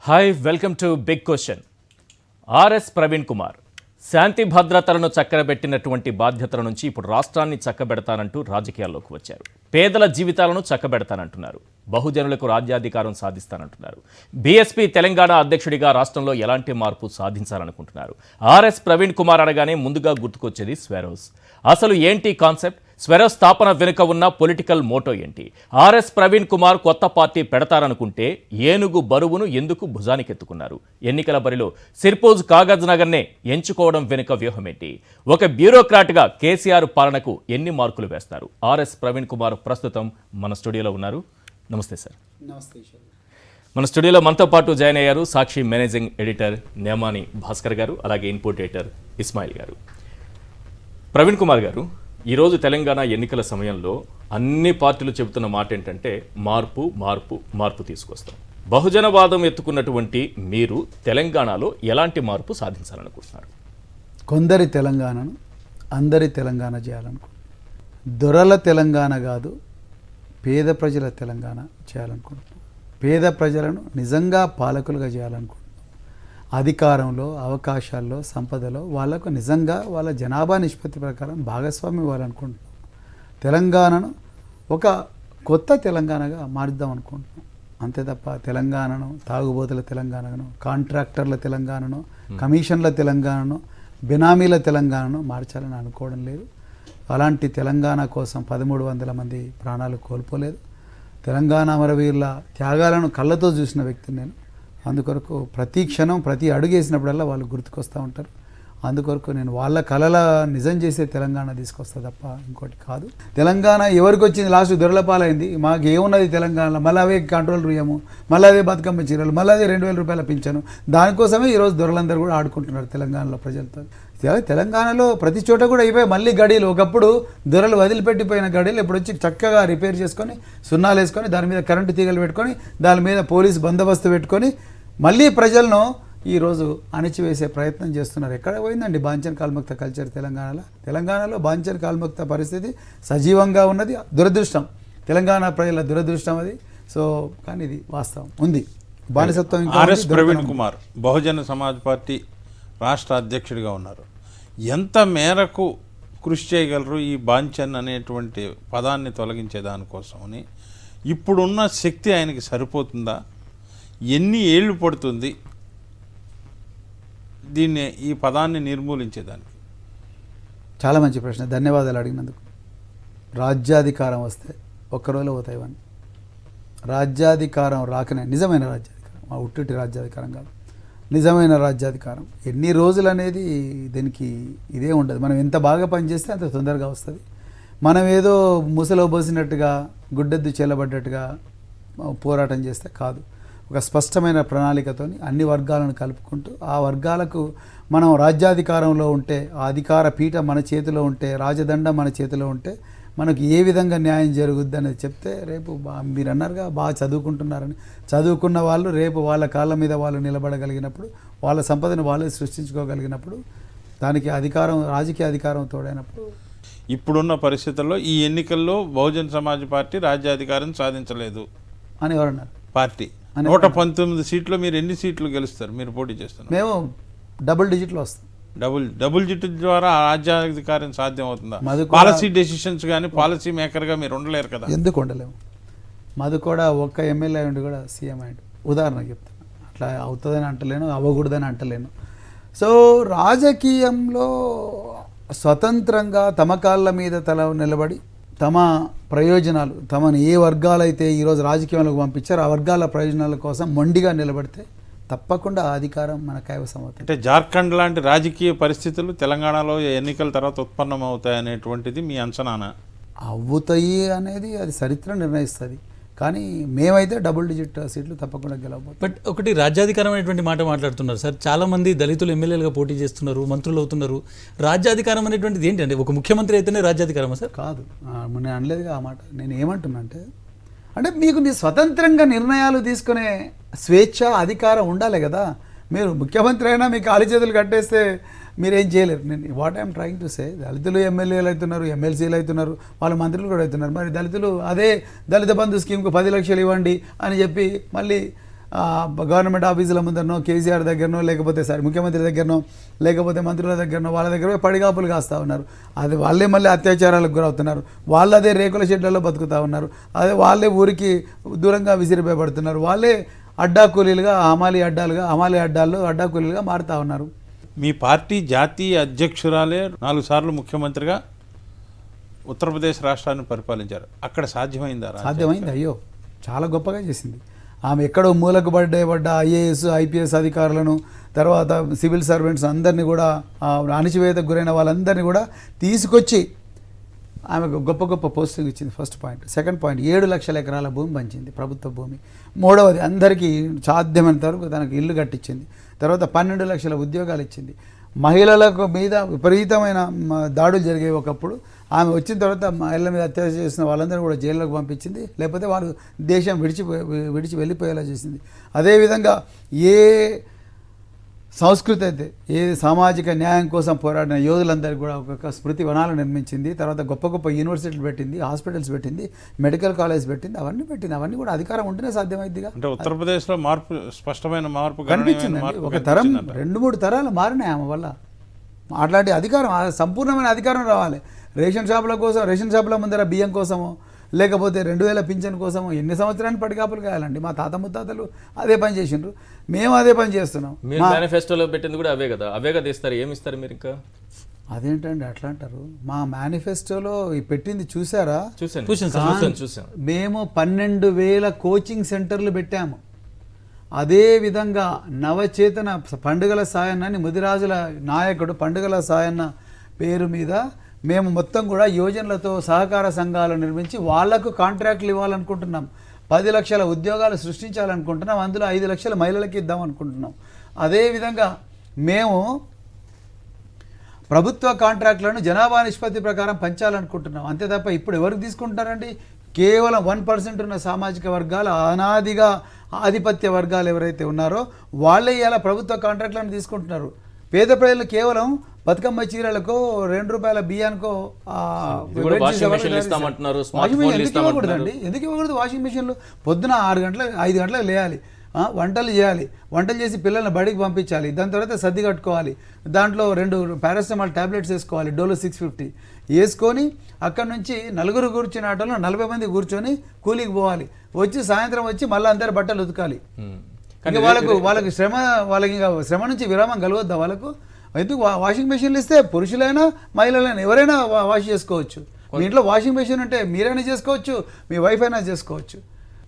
Hi welcome to big question. RS Praveen Kumar శాంతి భద్రతలను చక్కబెట్టినటువంటి బాధ్యతల నుంచి ఇప్పుడు రాష్ట్రాన్ని చక్కబెడతానంటూ రాజకీయాల్లోకి వచ్చారు. పేదల జీవితాలను చక్కబెడతానంటున్నారు. బహుజనులకు రాజ్యాధికారం సాధిస్తానంటున్నారు. బీఎస్పీ తెలంగాణ అధ్యక్షుడిగా రాష్ట్రంలో ఎలాంటి మార్పు సాధించాలనుకుంటున్నారు. ఆర్ఎస్ ప్రవీణ్ కుమార్ అనగానే ముందుగా గుర్తుకొచ్చేది స్వెరోస్. అసలు ఏంటి కాన్సెప్ట్? స్వెరోస్ స్థాపన వెనుక ఉన్న పొలిటికల్ మోటో ఏంటి? ఆర్ఎస్ ప్రవీణ్ కుమార్ కొత్త పార్టీ పెడతారనుకుంటే ఏనుగు బరువును ఎందుకు భుజానికెత్తుకున్నారు? ఎన్నికల బరిలో సిర్పూజ్ కాగజ్ నగర్నే ఎంచుకోవడం వెనుక వ్యూహం ఏంటి? ఒక బ్యూరోక్రాట్గా కేసీఆర్ పాలనకు ఎన్ని మార్కులు వేస్తారు? ఆర్ఎస్ ప్రవీణ్ కుమార్ ప్రస్తుతం మన స్టూడియోలో ఉన్నారు. నమస్తే సార్. నమస్తే. మన స్టూడియోలో మనతో పాటు జాయిన్ అయ్యారు సాక్షి మేనేజింగ్ ఎడిటర్ నేమాని భాస్కర్ గారు, అలాగే ఇన్పుట్ ఎడిటర్ ఇస్మాయిల్ గారు. ప్రవీణ్ కుమార్ గారు, ఈరోజు తెలంగాణ ఎన్నికల సమయంలో అన్ని పార్టీలు చెబుతున్న మాట ఏంటంటే మార్పు మార్పు మార్పు తీసుకొస్తాం. బహుజనవాదం ఎత్తుకున్నటువంటి మీరు తెలంగాణలో ఎలాంటి మార్పు సాధించాలనుకుంటున్నారు? కొందరి తెలంగాణను అందరి తెలంగాణ చేయాలనుకుంటున్నాను. దొరల తెలంగాణ కాదు, పేద ప్రజల తెలంగాణ చేయాలనుకుంటున్నాను. పేద ప్రజలను నిజంగా పాలకులుగా చేయాలనుకుంటున్నాను. అధికారంలో, అవకాశాల్లో, సంపదలో వాళ్ళకు నిజంగా వాళ్ళ జనాభా నిష్పత్తి ప్రకారం భాగస్వామ్యం ఇవ్వాలనుకుంటున్నాం. తెలంగాణను ఒక కొత్త తెలంగాణగా మారుద్దాం అనుకుంటున్నాం. అంతే తప్ప తెలంగాణను తాగుబోతుల తెలంగాణను, కాంట్రాక్టర్ల తెలంగాణను, కమిషన్ల తెలంగాణను, బినామీల తెలంగాణను మార్చాలని అనుకోవడం లేదు. అలాంటి తెలంగాణ కోసం 1300 మంది ప్రాణాలు కోల్పోలేదు. తెలంగాణ అమరవీరుల త్యాగాలను కళ్ళతో చూసిన వ్యక్తిని నేను. అందుకొరకు ప్రతి క్షణం ప్రతి అడుగు వేసినప్పుడల్లా వాళ్ళు గుర్తుకొస్తూ ఉంటారు. అందుకొరకు నేను వాళ్ళ కళల నిజం చేసే తెలంగాణ తీసుకొస్తా తప్ప ఇంకోటి కాదు. తెలంగాణ ఎవరికి వచ్చింది? లాస్ట్ దొరలపాలైంది. మాకు ఏమున్నది తెలంగాణలో? మళ్ళీ అవే కంట్రోల్ రుయము, మళ్ళీ అదే బతుకమ్మ చీరలు, మళ్ళీ అదే 2000 రూపాయల పింఛను. దానికోసమే ఈరోజు దొరలందరూ కూడా ఆడుకుంటున్నారు తెలంగాణలో ప్రజలతో. తెలంగాణలో ప్రతి చోట కూడా అయిపోయి మళ్ళీ గడీలు. ఒకప్పుడు దొరలు వదిలిపెట్టిపోయిన గడీలు ఇప్పుడు వచ్చి చక్కగా రిపేర్ చేసుకొని, సున్నాలు వేసుకొని, దాని మీద కరెంటు తీగలు పెట్టుకొని, దాని మీద పోలీసు బందోబస్తు పెట్టుకొని మళ్ళీ ప్రజలను ఈరోజు అణిచివేసే ప్రయత్నం చేస్తున్నారు. ఎక్కడ పోయిందండి బాంచన్ కాల్ముక్త కల్చర్? తెలంగాణలో బాంచన్ కాల్ముక్త పరిస్థితి సజీవంగా ఉన్నది. దురదృష్టం, తెలంగాణ ప్రజల దురదృష్టం అది. సో కానీ ఇది వాస్తవం ఉంది. బానిసత్వం. ఆర్ఎస్ ప్రవీణ్ కుమార్ బహుజన సమాజ్ పార్టీ రాష్ట్ర అధ్యక్షుడిగా ఉన్నారు. ఎంత మేరకు కృషి చేయగలరు ఈ బాంచన్ అనేటువంటి పదాన్ని తొలగించే దానికోసమని? ఇప్పుడున్న శక్తి ఆయనకి సరిపోతుందా? ఎన్ని ఏళ్ళు పడుతుంది దీన్ని, ఈ పదాన్ని నిర్మూలించేదానికి? చాలా మంచి ప్రశ్న, ధన్యవాదాలు అడిగినందుకు. రాజ్యాధికారం వస్తే ఒక్కరోజులో పోతాయి ఇవన్నీ. రాజ్యాధికారం రాకనే నిజమైన రాజ్యాధికారం, మా ఉట్టుటి రాజ్యాధికారం కాదు, నిజమైన రాజ్యాధికారం. ఎన్ని రోజులు అనేది దీనికి ఇదే ఉండదు. మనం ఎంత బాగా పనిచేస్తే అంత తొందరగా వస్తుంది. మనం ఏదో ముసలో పోసినట్టుగా, గుడ్డెద్దు చెల్లబడ్డట్టుగా పోరాటం చేస్తే కాదు. ఒక స్పష్టమైన ప్రణాళికతో అన్ని వర్గాలను కలుపుకుంటూ, ఆ వర్గాలకు మనం రాజ్యాధికారంలో ఉంటే, ఆ అధికార పీఠ మన చేతిలో ఉంటే, రాజదండ మన చేతిలో ఉంటే మనకు ఏ విధంగా న్యాయం జరుగుద్ది అనేది చెప్తే, రేపు మీరు అన్నారుగా బాగా చదువుకుంటున్నారని, చదువుకున్న వాళ్ళు రేపు వాళ్ళ కాళ్ళ మీద వాళ్ళు నిలబడగలిగినప్పుడు, వాళ్ళ సంపదను వాళ్ళే సృష్టించుకోగలిగినప్పుడు, దానికి అధికారం, రాజకీయ అధికారం తోడైనప్పుడు. ఇప్పుడున్న పరిస్థితుల్లో ఈ ఎన్నికల్లో బహుజన సమాజ్ పార్టీ రాజ్యాధికారం సాధించలేదు అని ఎవరన్నారు? పార్టీ 119 సీట్లు. మీరు ఎన్ని సీట్లు గెలుస్తారు? మీరు పోటీ చేస్తున్నారు. మేము డబుల్ డిజిట్లో వస్తాం. డబుల్ జిట్ ద్వారా రాజ్యాధికారం సాధ్యం అవుతుందా? పాలసీ డెసిషన్స్ కానీ పాలసీ మేకర్గా మీరు ఉండలేరు కదా? ఎందుకు ఉండలేము? మధు కూడా ఒక్క ఎమ్మెల్యే ఉండి కూడా సీఎం అయ్యాడు. ఉదాహరణకు చెప్తాను. అట్లా అవుతుందని అంటలేను, అవ్వకూడదని అంటలేను. సో రాజకీయంలో స్వతంత్రంగా తమ కాళ్ళ మీద తల నిలబడి, తమ ప్రయోజనాలు, తమను ఏ వర్గాలైతే ఈరోజు రాజకీయంలోకి పంపించారో ఆ వర్గాల ప్రయోజనాల కోసం మొండిగా నిలబడితే తప్పకుండా అధికారం మన కైవసం అవుతుంది. అంటే జార్ఖండ్ లాంటి రాజకీయ పరిస్థితులు తెలంగాణలో ఎన్నికల తర్వాత ఉత్పన్నమవుతాయి అనేటువంటిది మీ అంచనానా? అవుతాయి అనేది అది చరిత్ర నిర్ణయిస్తుంది. కానీ మేమైతే డబుల్ డిజిట్ సీట్లు తప్పకుండా గెలవబోతాం. బట్ ఒకటి రాజ్యాధికారం అనేటువంటి మాట మాట్లాడుతున్నారు సార్. చాలామంది దళితులు ఎమ్మెల్యేలుగా పోటీ చేస్తున్నారు, మంత్రులు అవుతున్నారు. రాజ్యాధికారం అనేటువంటిది ఏంటంటే ఒక ముఖ్యమంత్రి అయితేనే రాజ్యాధికారమా సార్? కాదు, నేను అనలేదుగా ఆ మాట. నేను ఏమంటున్నా అంటే మీకు నీ స్వతంత్రంగా నిర్ణయాలు తీసుకునే స్వేచ్ఛ, అధికారం ఉండాలి కదా. మీరు ముఖ్యమంత్రి అయినా మీకు కాలి చేతులు కట్టేస్తే మీరేం చేయలేరు. నేను what I'm trying to say, దళితులు ఎమ్మెల్యేలు అవుతున్నారు, ఎమ్మెల్సీలు అవుతున్నారు, వాళ్ళ మంత్రులు కూడా అవుతున్నారు. మరి దళితులు అదే దళిత బంధు స్కీమ్కు 10 లక్షలు ఇవ్వండి అని చెప్పి మళ్ళీ గవర్నమెంట్ ఆఫీసుల ముందరనో కేసీఆర్ దగ్గరనో లేకపోతే ముఖ్యమంత్రి దగ్గరనో లేకపోతే మంత్రుల దగ్గరనో వాళ్ళ దగ్గర పడిగాపులు కాస్తూ ఉన్నారు. అది వాళ్ళే మళ్ళీ అత్యాచారాలకు గురవుతున్నారు. వాళ్ళు అదే రేకుల షెడ్లలో బతుకుతూ ఉన్నారు. అదే వాళ్ళే ఊరికి దూరంగా విసిరిపోయబడుతున్నారు. వాళ్ళే అడ్డా కూలీలుగా హమాలీ అడ్డాల్లో అడ్డా కూలీలుగా మారుతూ ఉన్నారు. మీ పార్టీ జాతీయ అధ్యక్షురాలే 4 సార్లు ముఖ్యమంత్రిగా ఉత్తరప్రదేశ్ రాష్ట్రాన్ని పరిపాలించారు. అక్కడ సాధ్యమైందా? సాధ్యమైంది. అయ్యో చాలా గొప్పగా చేసింది. ఆమె ఎక్కడో మూలకు పడ్డ ఐఏఎస్ ఐపీఎస్ అధికారులను తర్వాత సివిల్ సర్వెంట్స్ అందరినీ కూడా అణచివేతకు గురైన వాళ్ళందరినీ కూడా తీసుకొచ్చి ఆమెకు గొప్ప గొప్ప పోస్టింగ్ ఇచ్చింది. First point. సెకండ్ పాయింట్ 7 లక్షల ఎకరాల భూమి పంచింది, ప్రభుత్వ భూమి. మూడవది అందరికీ సాధ్యమైనంత వరకు తనకు ఇల్లు కట్టించింది. తర్వాత 12 లక్షల ఉద్యోగాలు ఇచ్చింది. మహిళలకు మీద విపరీతమైన దాడులు జరిగేవి ఒకప్పుడు. ఆమె వచ్చిన తర్వాత మహిళల మీద అత్యాచారం చేసిన వాళ్ళందరూ కూడా జైల్లోకి పంపించింది, లేకపోతే వాళ్ళు దేశం విడిచి వెళ్ళిపోయేలా చేసింది. అదేవిధంగా ఏ సంస్కృతి అయితే ఏ సామాజిక న్యాయం కోసం పోరాడిన యోధులందరికీ కూడా ఒక స్మృతి వనాలు నిర్మించింది. తర్వాత గొప్ప గొప్ప యూనివర్సిటీలు పెట్టింది, హాస్పిటల్స్ పెట్టింది, మెడికల్ కాలేజ్ పెట్టింది. అవన్నీ కూడా అధికారం ఉంటేనే సాధ్యమైందిగా. అంటే ఉత్తరప్రదేశ్లో మార్పు, స్పష్టమైన మార్పు కనిపించిందండి. ఒక తరం 2-3 తరాలు మారినాయి ఆమె వల్ల. అట్లాంటి అధికారం, సంపూర్ణమైన అధికారం రావాలి. రేషన్ షాపుల ముందర బియ్యం కోసమో లేకపోతే 2000 పింఛన్ కోసమో ఎన్ని సంవత్సరాన్ని పడిగాపులు కాయాలండి. మా తాత ముత్తాతలు అదే పని చేసిండ్రు, మేము అదే పని చేస్తున్నాం. మీరు మేనిఫెస్టోలో పెట్టింది కూడా అవే కదా ఇస్తారు. ఏమి ఇస్తారు మీరు ఇంకా? అదేంటండి అట్లా అంటారు? మా మేనిఫెస్టోలో పెట్టింది చూసారా? చూసాను. మేము 12,000 కోచింగ్ సెంటర్లు పెట్టాము. అదేవిధంగా నవచేతన పండుగల సాయన్న ముదిరాజుల నాయకుడు పండుగల సాయన్న పేరు మీద మేము మొత్తం కూడా యోజనలతో సహకార సంఘాలు నిర్మించి వాళ్లకు కాంట్రాక్ట్లు ఇవ్వాలనుకుంటున్నాం. 10 లక్షల ఉద్యోగాలు సృష్టించాలనుకుంటున్నాం. అందులో 5 లక్షల మహిళలకు ఇద్దాం అనుకుంటున్నాం. అదేవిధంగా మేము ప్రభుత్వ కాంట్రాక్టులను జనాభా నిష్పత్తి ప్రకారం పంచాలనుకుంటున్నాం. అంతే తప్ప ఇప్పుడు ఎవరికి తీసుకుంటారండి? కేవలం 1% ఉన్న సామాజిక వర్గాలు, అనాదిగా ఆధిపత్య వర్గాలు ఎవరైతే ఉన్నారో వాళ్ళే ఇలా ప్రభుత్వ కాంట్రాక్టులను తీసుకుంటున్నారు. పేద ప్రజలు కేవలం బతుకమ్మ చీరలకో 2 రూపాయల బియ్యానికో ఎందుకు ఇవ్వకూడదు? వాషింగ్ మిషన్లు పొద్దున 5 గంటలకు లేయాలి, వంటలు చేయాలి, వంటలు చేసి పిల్లల్ని బడికి పంపించాలి, దాని తర్వాత సర్ది కట్టుకోవాలి, దాంట్లో 2 పారాసిటమాల్ టాబ్లెట్స్ వేసుకోవాలి, డోలో 650 వేసుకొని అక్కడ నుంచి 4 కూర్చునే ఆటోలో 40 మంది కూర్చొని కూలికి పోవాలి. వచ్చి సాయంత్రం వచ్చి మళ్ళీ అందరి బట్టలు ఉతకాలి. వాళ్ళకి శ్రమ నుంచి విరామం కలవద్దా వాళ్ళకు? ఎందుకు? వాషింగ్ మెషిన్లు ఇస్తే పురుషులైనా మహిళలైనా ఎవరైనా వాష్ చేసుకోవచ్చు. మీ ఇంట్లో వాషింగ్ మెషిన్ ఉంటే మీరైనా చేసుకోవచ్చు, మీ వైఫ్ అయినా చేసుకోవచ్చు.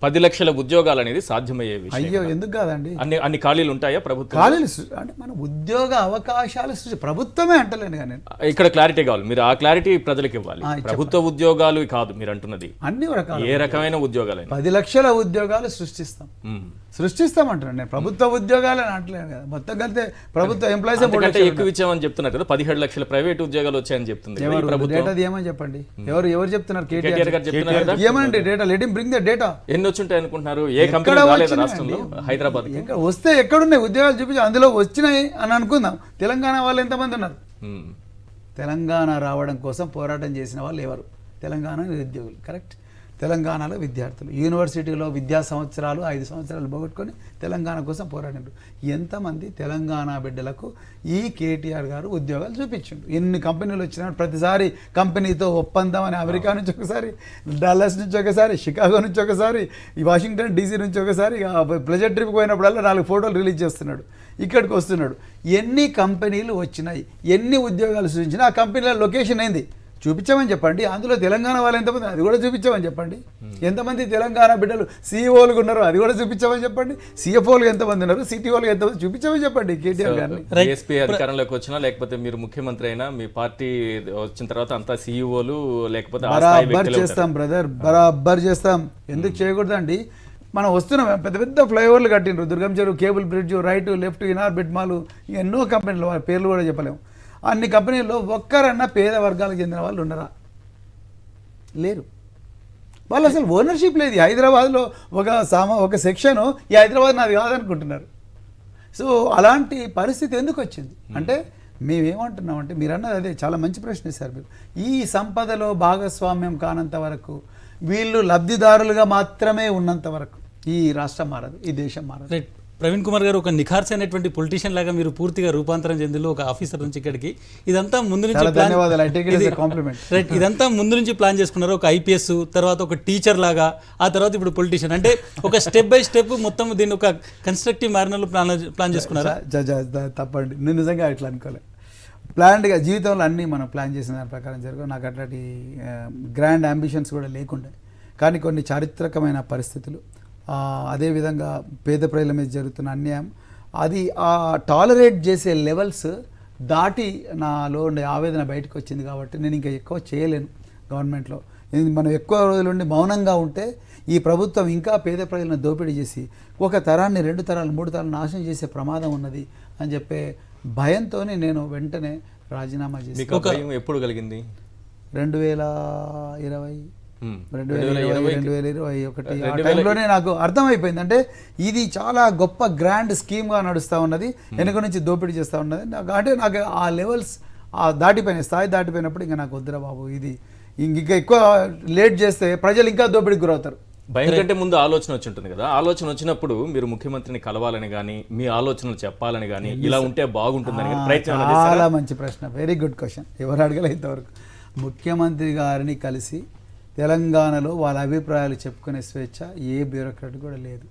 10 లక్షల ఉద్యోగాలు అనేది సాధ్యమయ్యే విషయం. అయ్యో ఎందుకు కాదండి? అన్ని ఖాళీలు ఉంటాయా ప్రభుత్వం? ఖాళీలు అంటే మన ఉద్యోగ అవకాశాలు ప్రభుత్వమే అంటలేను కానీ ఇక్కడ క్లారిటీ కావాలి. మీరు ఆ క్లారిటీ ప్రజలకు ఇవ్వాలి. ప్రభుత్వ ఉద్యోగాలు కాదు మీరు అంటున్నది, అన్ని రకాలు ఏ రకమైన ఉద్యోగాలు? 10 లక్షల ఉద్యోగాలు సృష్టిస్తామంటున్నాను నేను. ప్రభుత్వ ఉద్యోగాలు అని అంటలేను కదా. మొత్తం కలితే ప్రభుత్వ ఎంప్లాయీస్ ఎక్కువ ఇచ్చామని చెప్తున్నారు కదా. 17 లక్షల ప్రైవేట్ ఉద్యోగాలు వచ్చాయని చెప్తుంది డేటా. ఏమని చెప్పండి? ఎవరు చెప్తున్నారు? కేటీఆర్ గారు చెప్తున్నారు. ఏమనండి data? Let him bring the data. ఎన్ని వచ్చుంటాయి అనుకుంటున్నారు? ఏ కంపెనీ రాలేదు రాష్ట్రంలో? హైదరాబాద్ వస్తే ఎక్కడున్నాయి ఉద్యోగాలు చూపించి అందులో వచ్చినాయి అని అనుకుందాం. తెలంగాణ వాళ్ళు ఎంతమంది ఉన్నారు? తెలంగాణ రావడం కోసం పోరాటం చేసిన వాళ్ళు ఎవరు? తెలంగాణ నిరుద్యోగులు. కరెక్ట్. తెలంగాణలో విద్యార్థులు యూనివర్సిటీలో విద్యా సంవత్సరాలు 5 సంవత్సరాలు పోగొట్టుకొని తెలంగాణ కోసం పోరాడారు. ఎంతమంది తెలంగాణ బిడ్డలకు ఈ కేటీఆర్ గారు ఉద్యోగాలు చూపించిండు? ఎన్ని కంపెనీలు వచ్చినా ప్రతిసారి కంపెనీతో ఒప్పందం అని అమెరికా నుంచి ఒకసారి, డల్లస్ నుంచి ఒకసారి, షికాగో నుంచి ఒకసారి, ఈ వాషింగ్టన్ డీసీ నుంచి ఒకసారి, ప్లెజర్ ట్రిప్ పోయినప్పుడల్లా 4 ఫోటోలు రిలీజ్ చేస్తున్నాడు. ఇక్కడికి వస్తున్నాడు. ఎన్ని కంపెనీలు వచ్చినాయి, ఎన్ని ఉద్యోగాలు సృష్టించినా ఆ కంపెనీల లొకేషన్ ఏంది చూపించామని చెప్పండి. అందులో తెలంగాణ వాళ్ళు ఎంతమంది అది కూడా చూపించామని చెప్పండి. ఎంతమంది తెలంగాణ బిడ్డలు సీఈఓలుగా ఉన్నారు అది కూడా చూపించామని చెప్పండి. సిఎఫ్ఓలు ఎంతమంది ఉన్నారు, సిటీఓలు ఎంతమంది చూపించామని చెప్పండి. కేటీఆర్ గారిని బీఎస్పీ అధికారంలోకి వచ్చినా లేకపోతే మీరు ముఖ్యమంత్రి అయినా మీ పార్టీ వచ్చిన తర్వాత అంతా సీఈఓలు లేకపోతే బరాబర్ చేస్తాం బ్రదర్, బరాబర్ చేస్తాం. ఎందుకు చేయకూడదండి? మనం వస్తున్నాం, పెద్ద పెద్ద ఫ్లైఓవర్లు కట్టిండ్రు, Durgam Cheruvu, cable bridge, right left, Inorbit mall, ఎన్నో కంపెనీలు, వాళ్ళ పేర్లు కూడా చెప్పలేము. అన్ని కంపెనీల్లో ఒక్కరన్నా పేద వర్గాలకు చెందిన వాళ్ళు ఉండరా? లేరు. వాళ్ళు అసలు ఓనర్షిప్ లేదు. హైదరాబాద్లో ఒక సెక్షను ఈ హైదరాబాద్ నాది కాదనుకుంటున్నారు. సో అలాంటి పరిస్థితి ఎందుకు వచ్చింది అంటే మేమేమంటున్నామంటే, మీరు అన్నది అదే చాలా మంచి ప్రశ్న ఇస్తారు మీరు. ఈ సంపదలో భాగస్వామ్యం కానంత వరకు, వీళ్ళు లబ్ధిదారులుగా మాత్రమే ఉన్నంత వరకు, ఈ రాష్ట్రం మారదు, ఈ దేశం మారదు. రైట్. ప్రవీణ్ కుమార్ గారు ఒక నిఖార్స్ అయినటువంటి పొలిటీషియన్ లాగా మీరు పూర్తిగా రూపాంతరం చెందిలో ఒక ఆఫీసర్ నుంచి ఇక్కడికి ఇదంతా ముందు నుంచి చాలా ప్లాన్ ధన్యవాదాలు. I take it as a compliment. Right, ఇదంతా ముందు నుంచి ప్లాన్ చేసుకున్నారు. ఒక ఐపీఎస్ తర్వాత ఒక టీచర్ లాగా, ఆ తర్వాత ఇప్పుడు పొలిటీషియన్, అంటే ఒక స్టెప్ బై స్టెప్ మొత్తం దీన్ని ఒక కన్స్ట్రక్టివ్ మ్యానర్లో ప్లాన్ చేసుకున్నారా? తప్పండి, నేను నిజంగా ఇట్లా అనుకోలే. ప్లాన్డ్గా జీవితంలో అన్నీ మనం ప్లాన్ చేసిన దాని ప్రకారం జరగవు. నాకు అట్లాంటి గ్రాండ్ అంబిషన్స్ కూడా లేకుండే, కానీ కొన్ని చారిత్రకమైన పరిస్థితులు, అదేవిధంగా పేద ప్రజల మీద జరుగుతున్న అన్యాయం, అది ఆ టాలరేట్ చేసే లెవెల్స్ దాటి నాలో ఉండే ఆవేదన బయటకు వచ్చింది. కాబట్టి నేను ఇంకా ఎక్కువ చేయలేను గవర్నమెంట్లో. మనం ఎక్కువ రోజులుండి మౌనంగా ఉంటే ఈ ప్రభుత్వం ఇంకా పేద ప్రజలను దోపిడీ చేసి ఒక తరాన్ని 2 తరాలు 3 తరాలు నాశనం చేసే ప్రమాదం ఉన్నది అని చెప్పే భయంతోనే నేను వెంటనే రాజీనామా చేసి. మీకు భయం ఎప్పుడు కలిగింది? 2020 2021 ఆ టైంలోనే నాకు అర్థమైపోయింది. అంటే ఇది చాలా గొప్ప గ్రాండ్ స్కీమ్గా నడుస్తూ ఉన్నది, వెనుక నుంచి దోపిడీ చేస్తూ ఉన్నది. నాకు ఆ లెవెల్స్ దాటిపోయినాయి, స్థాయి దాటిపోయినప్పుడు ఇంకా నాకు వద్దురా బాబు, ఇది ఇంకా ఎక్కువ లేట్ చేస్తే ప్రజలు ఇంకా దోపిడీకి గురవుతారు. భయం కంటే ముందు ఆలోచన వచ్చి ఉంటుంది కదా, ఆలోచన వచ్చినప్పుడు మీరు ముఖ్యమంత్రిని కలవాలని కానీ మీ ఆలోచనలు చెప్పాలని కానీ ఇలా ఉంటే బాగుంటుందని ప్రయత్నం చాలా మంచి ప్రశ్న, వెరీ గుడ్ క్వశ్చన్. ఎవరు అడగలే ఇంతవరకు. ముఖ్యమంత్రి గారిని కలిసి తెలంగాణలో వాళ్ళ అభిప్రాయాలు చెప్పుకునే స్వేచ్ఛ ఏ బ్యూరోక్రాట్ కూడా లేదు.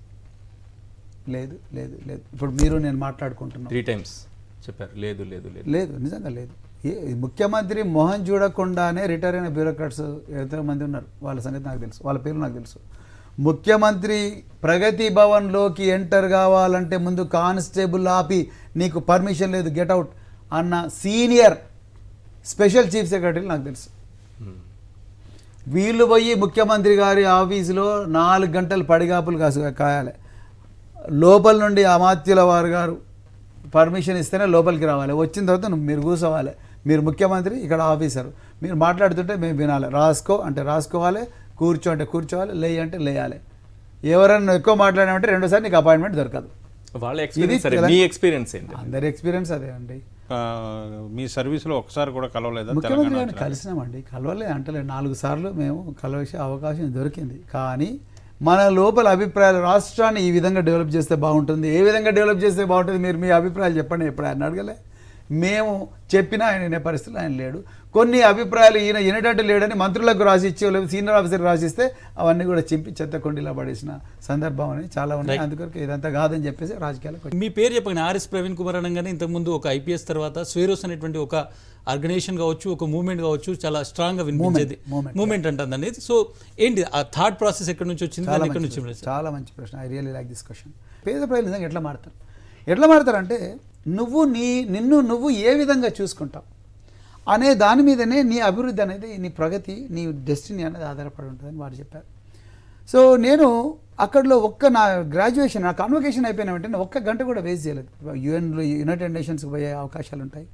లేదు లేదు లేదు ఇప్పుడు మీరు నేను మాట్లాడుకుంటున్నాను 3 times చెప్పారు, లేదు లేదు లేదు లేదు, నిజంగా లేదు. ముఖ్యమంత్రి మొహం చూడకుండానే రిటైర్ అయిన బ్యూరోక్రాట్స్ ఎంతోమంది ఉన్నారు, వాళ్ళ సంగతి నాకు తెలుసు, వాళ్ళ పేర్లు నాకు తెలుసు. ముఖ్యమంత్రి ప్రగతి భవన్లోకి ఎంటర్ కావాలంటే ముందు కానిస్టేబుల్ ఆపి నీకు పర్మిషన్ లేదు గెట్ అవుట్ అన్న సీనియర్ స్పెషల్ చీఫ్ సెక్రటరీ నాకు తెలుసు. వీళ్ళు పోయి ముఖ్యమంత్రి గారి ఆఫీసులో 4 గంటలు పడిగాపులు కాయాలి. లోపల నుండి అమాత్యుల వారు గారు పర్మిషన్ ఇస్తేనే లోపలికి రావాలి, వచ్చిన తర్వాత మీరు కూర్చోవాలి, మీరు ముఖ్యమంత్రి ఇక్కడ ఆఫీసర్, మీరు మాట్లాడుతుంటే మేము వినాలి, రాసుకో అంటే రాసుకోవాలి, కూర్చో అంటే కూర్చోవాలి, లేయి అంటే లేయాలి. ఎవరన్నా ఎక్కువ మాట్లాడామంటే 2సారి నీకు అపాయింట్మెంట్ దొరకదు. వాళ్ళ ఎక్స్పీరియన్స్ సరే, మీ ఎక్స్పీరియన్స్ ఏంటి? అందరి ఎక్స్పీరియన్స్ అదే అండి. మీ సర్వీస్లో ఒకసారి కూడా కలవలేదా? ముఖ్యమంత్రి గారిని కలిసినామండి, కలవలే అంటలేదు, 4 సార్లు మేము కలిసే అవకాశం దొరికింది. కానీ మన లోపల అభిప్రాయాలు, రాష్ట్రాన్ని ఈ విధంగా డెవలప్ చేస్తే బాగుంటుంది, ఏ విధంగా డెవలప్ చేస్తే బాగుంటుంది, మీరు మీ అభిప్రాయాలు చెప్పండి. ఎప్పుడు ఆయన అడగలే, మేము చెప్పినా ఆయన వినే పరిస్థితులు ఆయన లేడు. కొన్ని అభిప్రాయాలు ఈయన వినేటట్టు లేడని మంత్రులకు రాసిచ్చే లేదా సీనియర్ ఆఫీసర్ రాసిస్తే అవన్నీ కూడా చింపి చెత్త కొండిలా పడేసిన సందర్భం అని చాలా ఉన్నాయి. అందుకొరకు ఇదంతా కాదని చెప్పేసి రాజకీయాలకు. మీ పేరు చెప్పండి, ఆర్ఎస్ ప్రవీణ్ కుమార్ అనగానే ఇంతకుముందు ఒక ఐపీఎస్ తర్వాత స్వేరోస్ అనేటువంటి ఒక ఆర్గనైజేషన్ కావచ్చు, ఒక మూవ్మెంట్ కావచ్చు, చాలా స్ట్రాంగ్గా వినిపించేది మూవ్మెంట్ అంటుందండి. సో ఏంటి ఆ థాట్ ప్రాసెస్ ఎక్కడి నుంచి వచ్చింది? చాలా మంచి ప్రశ్న, I really like this question. పేద ప్రజలు నిజంగా ఎట్లా మారుతారంటే నిన్ను నువ్వు ఏ విధంగా చూసుకుంటావు అనే దాని మీదనే నీ అభివృద్ధి అనేది, నీ ప్రగతి, నీ డెస్టినీ అనేది ఆధారపడి ఉంటుందని వారు చెప్పారు. సో నేను అక్కడలో నా గ్రాడ్యుయేషన్, నా కాన్వకేషన్ అయిపోయిన వెంటనే 1 గంట కూడా వేస్ట్ చేయలేదు. యునైటెడ్ నేషన్స్కి పోయే అవకాశాలు ఉంటాయి,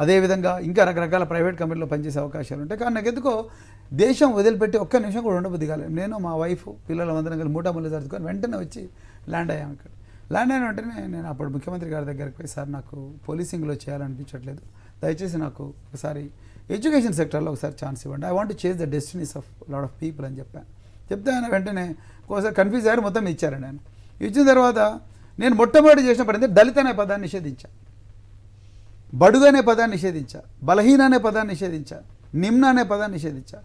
అదేవిధంగా ఇంకా రకరకాల ప్రైవేట్ కంపెనీలో పనిచేసే అవకాశాలు ఉంటాయి. కానీ నాకు ఎందుకో దేశం వదిలిపెట్టి 1 నిమిషం కూడా ఉండబుద్ధి కాలేదు. నేను మా వైఫ్ పిల్లల అందరం కలిసి మూటాముళ్ళు సర్దుకొని వెంటనే వచ్చి ల్యాండ్ అయ్యాము ఇక్కడ. ల్యాండ్ అయిన వెంటనే నేను అప్పుడు ముఖ్యమంత్రి గారి దగ్గరికి పోయి, సార్ నాకు పోలీసింగ్లో చేయాలనిపించట్లేదు, దయచేసి నాకు ఒకసారి ఎడ్యుకేషన్ సెక్టర్లో ఒకసారి ఛాన్స్ ఇవ్వండి, I want to change the Destiny's of lot of people అని చెప్పాను. చెప్తే ఆయన వెంటనే ఒకసారి కన్ఫ్యూజ్ అయ్యారు, మొత్తం ఇచ్చారండి. ఆయన ఇచ్చిన తర్వాత నేను మొట్టమొదటి చేసిన పని దళిత అనే పదాన్ని నిషేధించా, బడుగు అనే పదాన్ని నిషేధించా, బలహీన అనే పదాన్ని నిషేధించా, నిమ్న అనే పదాన్ని నిషేధించా.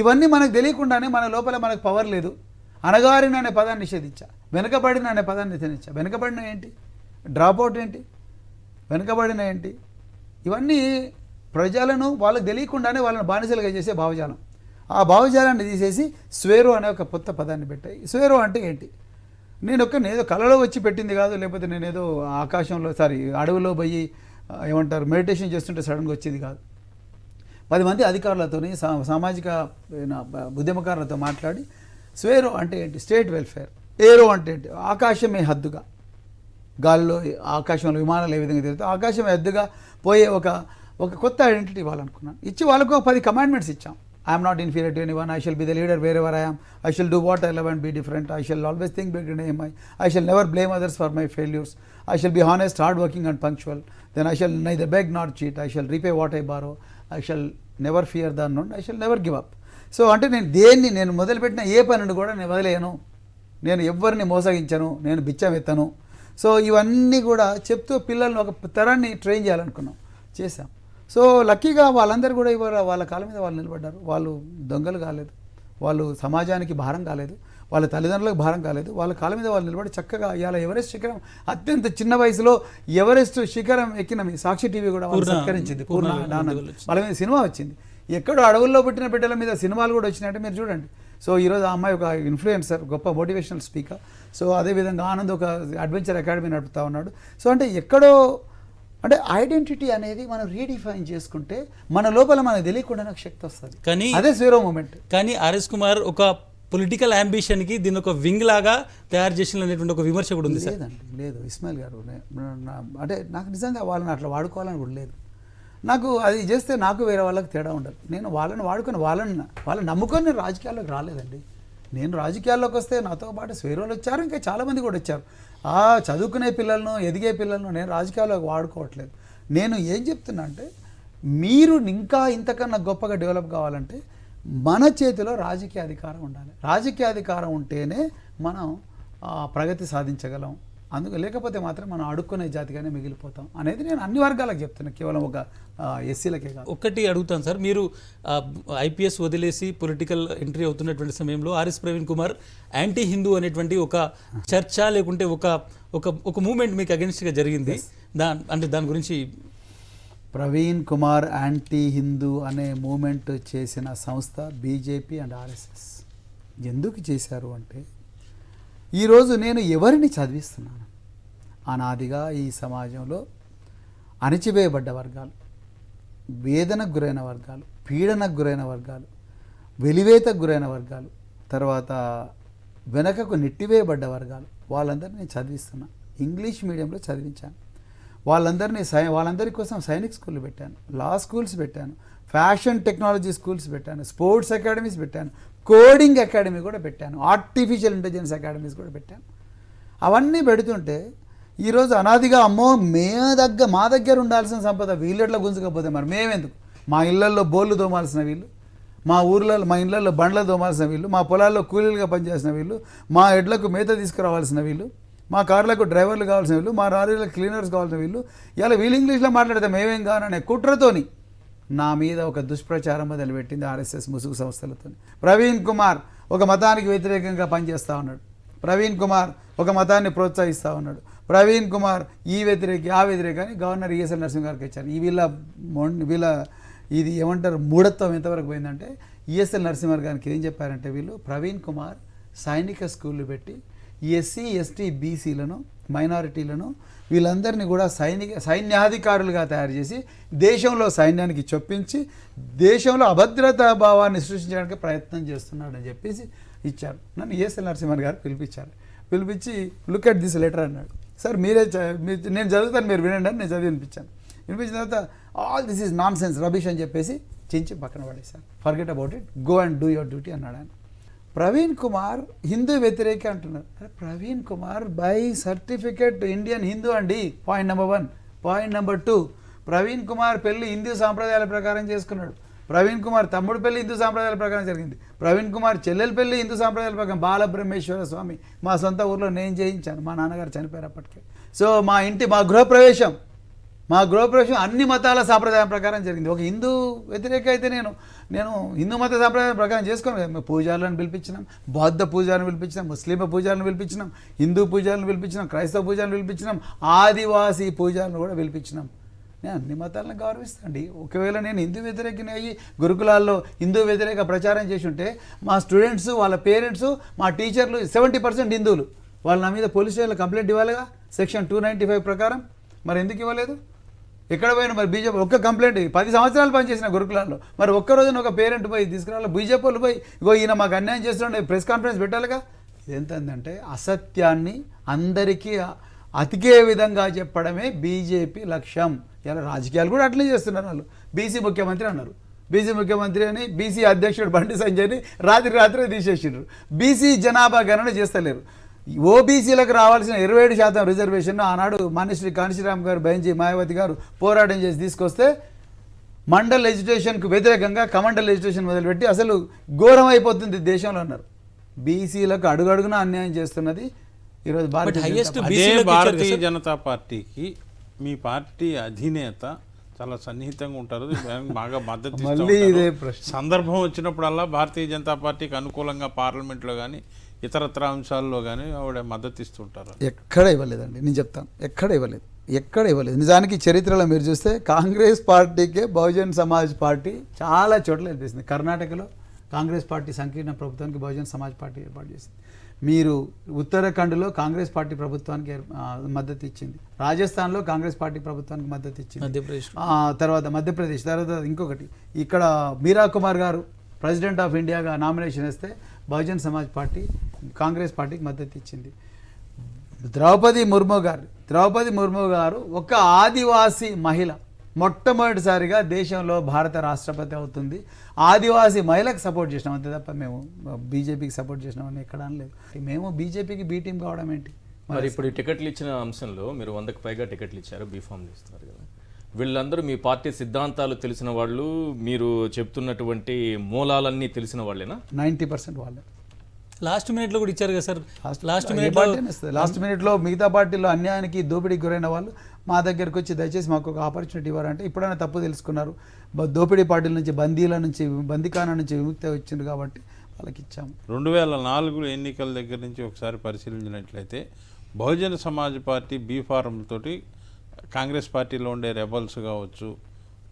ఇవన్నీ మనకు తెలియకుండానే మన లోపల మనకు పవర్ లేదు. అణగారిన అనే పదాన్ని నిషేధించా, వెనుకబడిన అనే పదాన్ని నిషేధించా. వెనుకబడిన ఏంటి, డ్రాప్అవుట్ ఏంటి, వెనుకబడిన ఏంటి, ఇవన్నీ ప్రజలను వాళ్ళకి తెలియకుండానే వాళ్ళని బానిసలుగా చేసే భావజాలం. ఆ భావజాలాన్ని తీసేసి స్వేరో అనే ఒక కొత్త పదాన్ని పెట్టాయి. స్వేరో అంటే ఏంటి, నేనేదో కళలో వచ్చి పెట్టింది కాదు, లేకపోతే నేనేదో ఆకాశంలో అడవిలో పోయి ఏమంటారు మెడిటేషన్ చేస్తుంటే సడన్గా వచ్చేది కాదు. 10 మంది అధికారులతో సామాజిక ఉద్యమకారులతో మాట్లాడి స్వేరో అంటే ఏంటి, స్టేట్ వెల్ఫేర్. ఏరో అంటే ఏంటి, ఆకాశమే హద్దుగా, గాలిలో ఆకాశంలో విమానాలు ఏ విధంగా తిరుగుతాయి, ఆకాశమే హద్దుగా పోయే ఒక కొత్త ఐడెంటిటీ ఇవ్వాలనుకున్నాను. ఇచ్చి వాళ్ళకు 10 కమాండ్మెంట్స్ ఇచ్చాం. I'm not inferior to anyone, I shall be the leader wherever I am, I shall do what I love and be different, I shall always think big and aim high, I shall never blame others for my failures, I shall be honest, hard working and punctual, then I shall neither beg not cheat, I shall repay what I borrow, I shall never fear the unknown, I shall never give up. So అంటే నేను మొదలుపెట్టిన ఏ పనిని కూడా నేను వదిలేయను, నేను ఎవరిని మోసగించను, నేను బిచ్చం ఎత్తను. సో ఇవన్నీ కూడా చెప్తూ పిల్లల్ని ఒక తరాన్ని ట్రైన్ చేయాలనుకున్నాం, చేశాం. సో లక్కీగా వాళ్ళందరూ కూడా ఇవాళ వాళ్ళ కాళ్ళ మీద వాళ్ళు నిలబడ్డారు. వాళ్ళు దొంగలు కాలేదు, వాళ్ళు సమాజానికి భారం కాలేదు, వాళ్ళ తల్లిదండ్రులకు భారం కాలేదు. వాళ్ళ కాళ్ళ మీద వాళ్ళు నిలబడి చక్కగా ఇవాళ ఎవరెస్ట్ శిఖరం, అత్యంత చిన్న వయసులో ఎవరెస్ట్ శిఖరం ఎక్కిన మీ సాక్షి టీవీ కూడా వాళ్ళు సత్కరించింది. పూర్ణ వాళ్ళ మీద సినిమా వచ్చింది. ఎక్కడో అడవుల్లో పుట్టిన బిడ్డల మీద సినిమాలు కూడా వచ్చినాయంటే మీరు చూడండి. సో ఈరోజు ఆ అమ్మాయి ఒక ఇన్ఫ్లుయెన్సర్, గొప్ప మోటివేషనల్ స్పీకర్. సో అదేవిధంగా ఆనంద్ ఒక అడ్వెంచర్ అకాడమీ నడుపుతా ఉన్నాడు. సో అంటే ఎక్కడో అంటే ఐడెంటిటీ అనేది మనం రీడిఫైన్ చేసుకుంటే మన లోపల మనకు తెలియకుండా నాకు శక్తి వస్తుంది. కానీ అదే స్వీరో మూమెంట్. కానీ ఆర్ఎస్ కుమార్ ఒక పొలిటికల్ అంబిషన్కి దీని ఒక వింగ్ లాగా తయారు చేసిన అనేటువంటి ఒక విమర్శ కూడా ఉంది సార్. లేదండి, లేదు ఇస్మాయిల్ గారు, అంటే నాకు నిజంగా వాళ్ళని అట్లా వాడుకోవాలని కూడా లేదు. నాకు అది చేస్తే నాకు వేరే వాళ్ళకి తేడా ఉండదు. నేను వాళ్ళని వాడుకొని వాళ్ళని నమ్ముకొని నేను రాజకీయాల్లోకి రాలేదండి. నేను రాజకీయాల్లోకి వస్తే నాతో పాటు స్వేరోలు వచ్చారు, ఇంకా చాలామంది కూడా వచ్చారు. ఆ చదువుకునే పిల్లలను, ఎదిగే పిల్లలను నేను రాజకీయాల్లోకి వాడుకోవట్లేదు. నేను ఏం చెప్తున్నా అంటే మీరు ఇంకా ఇంతకన్నా గొప్పగా డెవలప్ కావాలంటే మన చేతిలో రాజకీయ అధికారం ఉండాలి. రాజకీయ అధికారం ఉంటేనే మనం ప్రగతి సాధించగలం. అందుకు లేకపోతే మాత్రం మనం అడుక్కునే జాతిగానే మిగిలిపోతాం అనేది నేను అన్ని వర్గాలకు చెప్తున్నా, కేవలం ఒక ఎస్సీలకే కాదు. ఒక్కటి అడుగుతాను సార్, మీరు ఐపీఎస్ వదిలేసి పొలిటికల్ ఎంట్రీ అవుతున్నటువంటి సమయంలో ఆర్ఎస్ ప్రవీణ్ కుమార్ యాంటీ హిందూ అనేటువంటి ఒక చర్చ లేకుంటే ఒక మూమెంట్ మీకు అగెన్స్ట్గా జరిగింది. అంటే దాని గురించి ప్రవీణ్ కుమార్ యాంటీ హిందూ అనే మూమెంట్ చేసిన సంస్థ బీజేపీ అండ్ ఆర్ఎస్ఎస్. ఎందుకు చేశారు అంటే ఈరోజు నేను ఎవరిని చదివిస్తున్నాను? అనాదిగా ఈ సమాజంలో అణచివేయబడ్డ వర్గాలు, వేదనకు గురైన వర్గాలు, పీడనకు గురైన వర్గాలు, వెలివేతకు గురైన వర్గాలు, తర్వాత వెనకకు నెట్టివేయబడ్డ వర్గాలు, వాళ్ళందరినీ నేను చదివిస్తున్నా. ఇంగ్లీష్ మీడియంలో చదివించాను. వాళ్ళందరి కోసం సైనిక్ స్కూళ్ళు పెట్టాను, లా స్కూల్స్ పెట్టాను, ఫ్యాషన్ టెక్నాలజీ స్కూల్స్ పెట్టాను, స్పోర్ట్స్ అకాడమీస్ పెట్టాను, కోడింగ్ అకాడమీ కూడా పెట్టాను, ఆర్టిఫిషియల్ ఇంటెలిజెన్స్ అకాడమీస్ కూడా పెట్టాను. అవన్నీ పెడుతుంటే ఈరోజు అనాదిగా అమ్మో మా దగ్గర ఉండాల్సిన సంపద వీళ్ళెట్లా గుంజుకపోతే మరి మేమెందుకు? మా ఇళ్లల్లో బోళ్ళు తోమాల్సిన వీళ్ళు, మా ఇళ్లలో బండ్లు తోమాల్సిన వీళ్ళు, మా పొలాల్లో కూలీలుగా పనిచేసిన వీళ్ళు, మా ఎడ్లకు మేత తీసుకురావాల్సిన వీళ్ళు, మా కార్లకు డ్రైవర్లు కావాల్సిన వీళ్ళు, మా లారీలకు క్లీనర్స్ కావాల్సిన వీళ్ళు, ఇలా వీళ్ళు ఇంగ్లీష్లో మాట్లాడితే మేమేం కావాలనే కుట్రతోని నా మీద ఒక దుష్ప్రచారం మొదలుపెట్టింది ఆర్ఎస్ఎస్ ముసుగు సంస్థలతో. ప్రవీణ్ కుమార్ ఒక మతానికి వ్యతిరేకంగా పనిచేస్తూ ఉన్నాడు, ప్రవీణ్ కుమార్ ఒక మతాన్ని ప్రోత్సహిస్తూ ఉన్నాడు, ప్రవీణ్ కుమార్ ఈ వ్యతిరేకి ఆ వ్యతిరేకాన్ని గవర్నర్ ఈఎస్ఎల్ నరసింహ గారికి ఇచ్చారు. ఈ వీళ్ళ ఇది ఏమంటారు మూఢత్వం ఎంతవరకు పోయిందంటే ఈఎస్ఎల్ నరసింహ గారికి ఏం చెప్పారంటే వీళ్ళు ప్రవీణ్ కుమార్ సైనిక స్కూళ్ళు పెట్టి ఎస్సీ ఎస్టీ బీసీలను, మైనారిటీలను వీళ్ళందరినీ కూడా సైన్యాధికారులుగా తయారు చేసి దేశంలో సైన్యానికి చొప్పించి దేశంలో అభద్రతా భావాన్ని సృష్టించడానికి ప్రయత్నం చేస్తున్నాడని చెప్పేసి ఇచ్చారు. నన్ను ఈఎస్ఎల్ నరసింహన్ గారు పిలిపించి లుక్ అట్ దిస్ లెటర్ అన్నాడు. సార్ నేను చదువుతాను, మీరు వినండి అని నేను చదివి వినిపించాను. వినిపించిన తర్వాత all this is nonsense, rubbish అని చెప్పేసి చించి పక్కన పడేశారు. Forget about it, go and do your duty అన్నాడు ఆయన. ప్రవీణ్ కుమార్ హిందూ వ్యతిరేక అంటున్నారు. Praveen Kumar by certificate Indian Hindu అండి, point number 1. Point number 2, Praveen Kumar పెళ్లి హిందూ సాంప్రదాయాల ప్రకారం చేసుకున్నాడు. ప్రవీణ్ కుమార్ తమ్ముడు పెళ్లి హిందూ సాంప్రదాయాల ప్రకారం జరిగింది. ప్రవీణ్ కుమార్ చెల్లెల పెళ్లి హిందూ సాంప్రదాయాల ప్రకారం, బాలబ్రహ్మేశ్వర స్వామి మా సొంత ఊర్లో నేను చేయించాను, మా నాన్నగారు చనిపోయారు అప్పటికే. సో మా గృహప్రవేశం అన్ని మతాల సాంప్రదాయం ప్రకారం జరిగింది. ఒక హిందూ వ్యతిరేక అయితే నేను హిందూ మత సాంప్రదాయం ప్రకారం చేసుకోను. మేము పూజారులను పిలిపించినాం, బౌద్ధ పూజారులను పిలిపించినాం, ముస్లిం పూజారులను పిలిపించినాం, హిందూ పూజారులను పిలిపించినాం, క్రైస్తవ పూజారులను పిలిపించినాం, ఆదివాసీ పూజారులను కూడా పిలిపించినాం. నేను అన్ని మతాలను గౌరవిస్తాండి. ఒకవేళ నేను హిందూ వ్యతిరేకని అయ్యి గురుకులాల్లో హిందూ వ్యతిరేక ప్రచారం చేసి ఉంటే మా స్టూడెంట్స్, వాళ్ళ పేరెంట్స్, మా టీచర్లు 70% హిందువులు, వాళ్ళు నా మీద పోలీస్ స్టేషన్లో కంప్లైంట్ ఇవ్వాలిగా సెక్షన్ 295 ప్రకారం. మరి ఎందుకు ఇవ్వలేదు? ఎక్కడ పోయినా మరి బీజేపీ ఒక్క కంప్లైంట్ 10 సంవత్సరాలు పనిచేసిన గురుకులాల్లో మరి ఒక్కరోజున ఒక పేరెంట్ పోయి తీసుకురావాలి, బీజేపీ వాళ్ళు పోయి ఇగో ఈయన మాకు అన్యాయం చేస్తుండే ప్రెస్ కాన్ఫరెన్స్ పెట్టాలిగా. ఇదేంటంటే అసత్యాన్ని అందరికీ అతికే విధంగా చెప్పడమే బీజేపీ లక్ష్యం. ఇలా రాజకీయాలు కూడా అట్లే చేస్తున్నారు. వాళ్ళు బీసీ ముఖ్యమంత్రి అన్నారు, బీసీ ముఖ్యమంత్రి అని బీసీ అధ్యక్షుడు బండి సంజయ్ని రాత్రి తీసేసిండ్రు. బీసీ జనాభా గణన చేస్తలేరు. ఓబీసీలకు రావాల్సిన 27% రిజర్వేషన్ ఆనాడు మాన్యశ్రీ కాంశీరామ్ గారు, బెంజీ మాయావతి గారు పోరాటం చేసి తీసుకొస్తే మండల్ ఎడ్యుకేషన్కు వ్యతిరేకంగా కమండల్ ఎడ్యుకేషన్ మొదలుపెట్టి అసలు ఘోరం అయిపోతుంది దేశంలో అన్నారు. బీసీలకు అడుగడుగున అన్యాయం చేస్తున్నది ఈరోజు భారతీయ highest జనతా అదే బీసీలకు ఇచ్చారు భారతీయ కదా సార్? జనతా పార్టీకి మీ పార్టీ అధినేత చాలా సన్నిహితంగా ఉంటారు, బాగా మద్దతు ఇస్తూ మళ్ళీ ఉంటారు. ఇదే ప్రశ్న. సందర్భం వచ్చినప్పుడల్లా భారతీయ జనతా పార్టీకి అనుకూలంగా పార్లమెంట్లో కానీ ఇతరత్ర అంశాల్లో కానీ ఆవిడ మద్దతు ఇస్తుంటారు. ఎక్కడ ఇవ్వలేదండి, నేను చెప్తాను, ఎక్కడ ఇవ్వలేదు. నిజానికి చరిత్రలో మీరు చూస్తే కాంగ్రెస్ పార్టీకే బహుజన్ సమాజ్ పార్టీ చాలా చోట్ల అనిపిస్తుంది. కర్ణాటకలో కాంగ్రెస్ పార్టీ సంకీర్ణ ప్రభుత్వానికి బహుజన్ సమాజ్ పార్టీ ఏర్పాటు చేసింది. మీరు ఉత్తరాఖండ్లో కాంగ్రెస్ పార్టీ ప్రభుత్వానికి మద్దతు ఇచ్చింది. రాజస్థాన్లో కాంగ్రెస్ పార్టీ ప్రభుత్వానికి మద్దతు ఇచ్చింది. మధ్యప్రదేశ్ తర్వాత మధ్యప్రదేశ్, తర్వాత ఇంకొకటి ఇక్కడ మీరా కుమార్ గారు ప్రెసిడెంట్ ఆఫ్ ఇండియాగా నామినేషన్ వేస్తే బహుజన్ సమాజ్ పార్టీ కాంగ్రెస్ పార్టీకి మద్దతు ఇచ్చింది. ద్రౌపది ముర్ము గారు ఒక ఆదివాసీ మహిళ, మొట్టమొదటిసారిగా దేశంలో భారత రాష్ట్రపతి అవుతుంది. ఆదివాసీ మహిళకు సపోర్ట్ చేసినాం అంతే తప్ప మేము బీజేపీకి సపోర్ట్ చేసినామని ఎక్కడ అనలేదు. మేము బీజేపీకి బీ టీం కావడం ఏంటి? మరి ఇప్పుడు ఈ టికెట్లు ఇచ్చిన అంశంలో మీరు 100కు పైగా టికెట్లు ఇచ్చారు, బీఫామ్లు ఇస్తున్నారు కదా, వీళ్ళందరూ మీ పార్టీ సిద్ధాంతాలు తెలిసిన వాళ్ళు, మీరు చెప్తున్నటువంటి మూలాలన్నీ తెలిసిన వాళ్ళేనా? 90% వాళ్ళే. లాస్ట్ మినిట్లో కూడా ఇచ్చారు కదా సార్? లాస్ట్ లాస్ట్ మినిట్లో మిగతా పార్టీలో అన్యాయానికి దోపిడీకి గురైన వాళ్ళు మా దగ్గరకు వచ్చి దయచేసి మాకు ఒక ఆపర్చునిటీ ఇవ్వాలంటే ఇప్పుడైనా తప్పు తెలుసుకున్నారు, దోపిడీ పార్టీల నుంచి బందీకానా నుంచి విముక్తి వచ్చింది కాబట్టి వాళ్ళకి ఇచ్చాము. 2004 ఎన్నికల దగ్గర నుంచి ఒకసారి పరిశీలించినట్లయితే Bahujan Samaj party be form తోటి కాంగ్రెస్ పార్టీలో ఉండే రెబల్స్ కావచ్చు,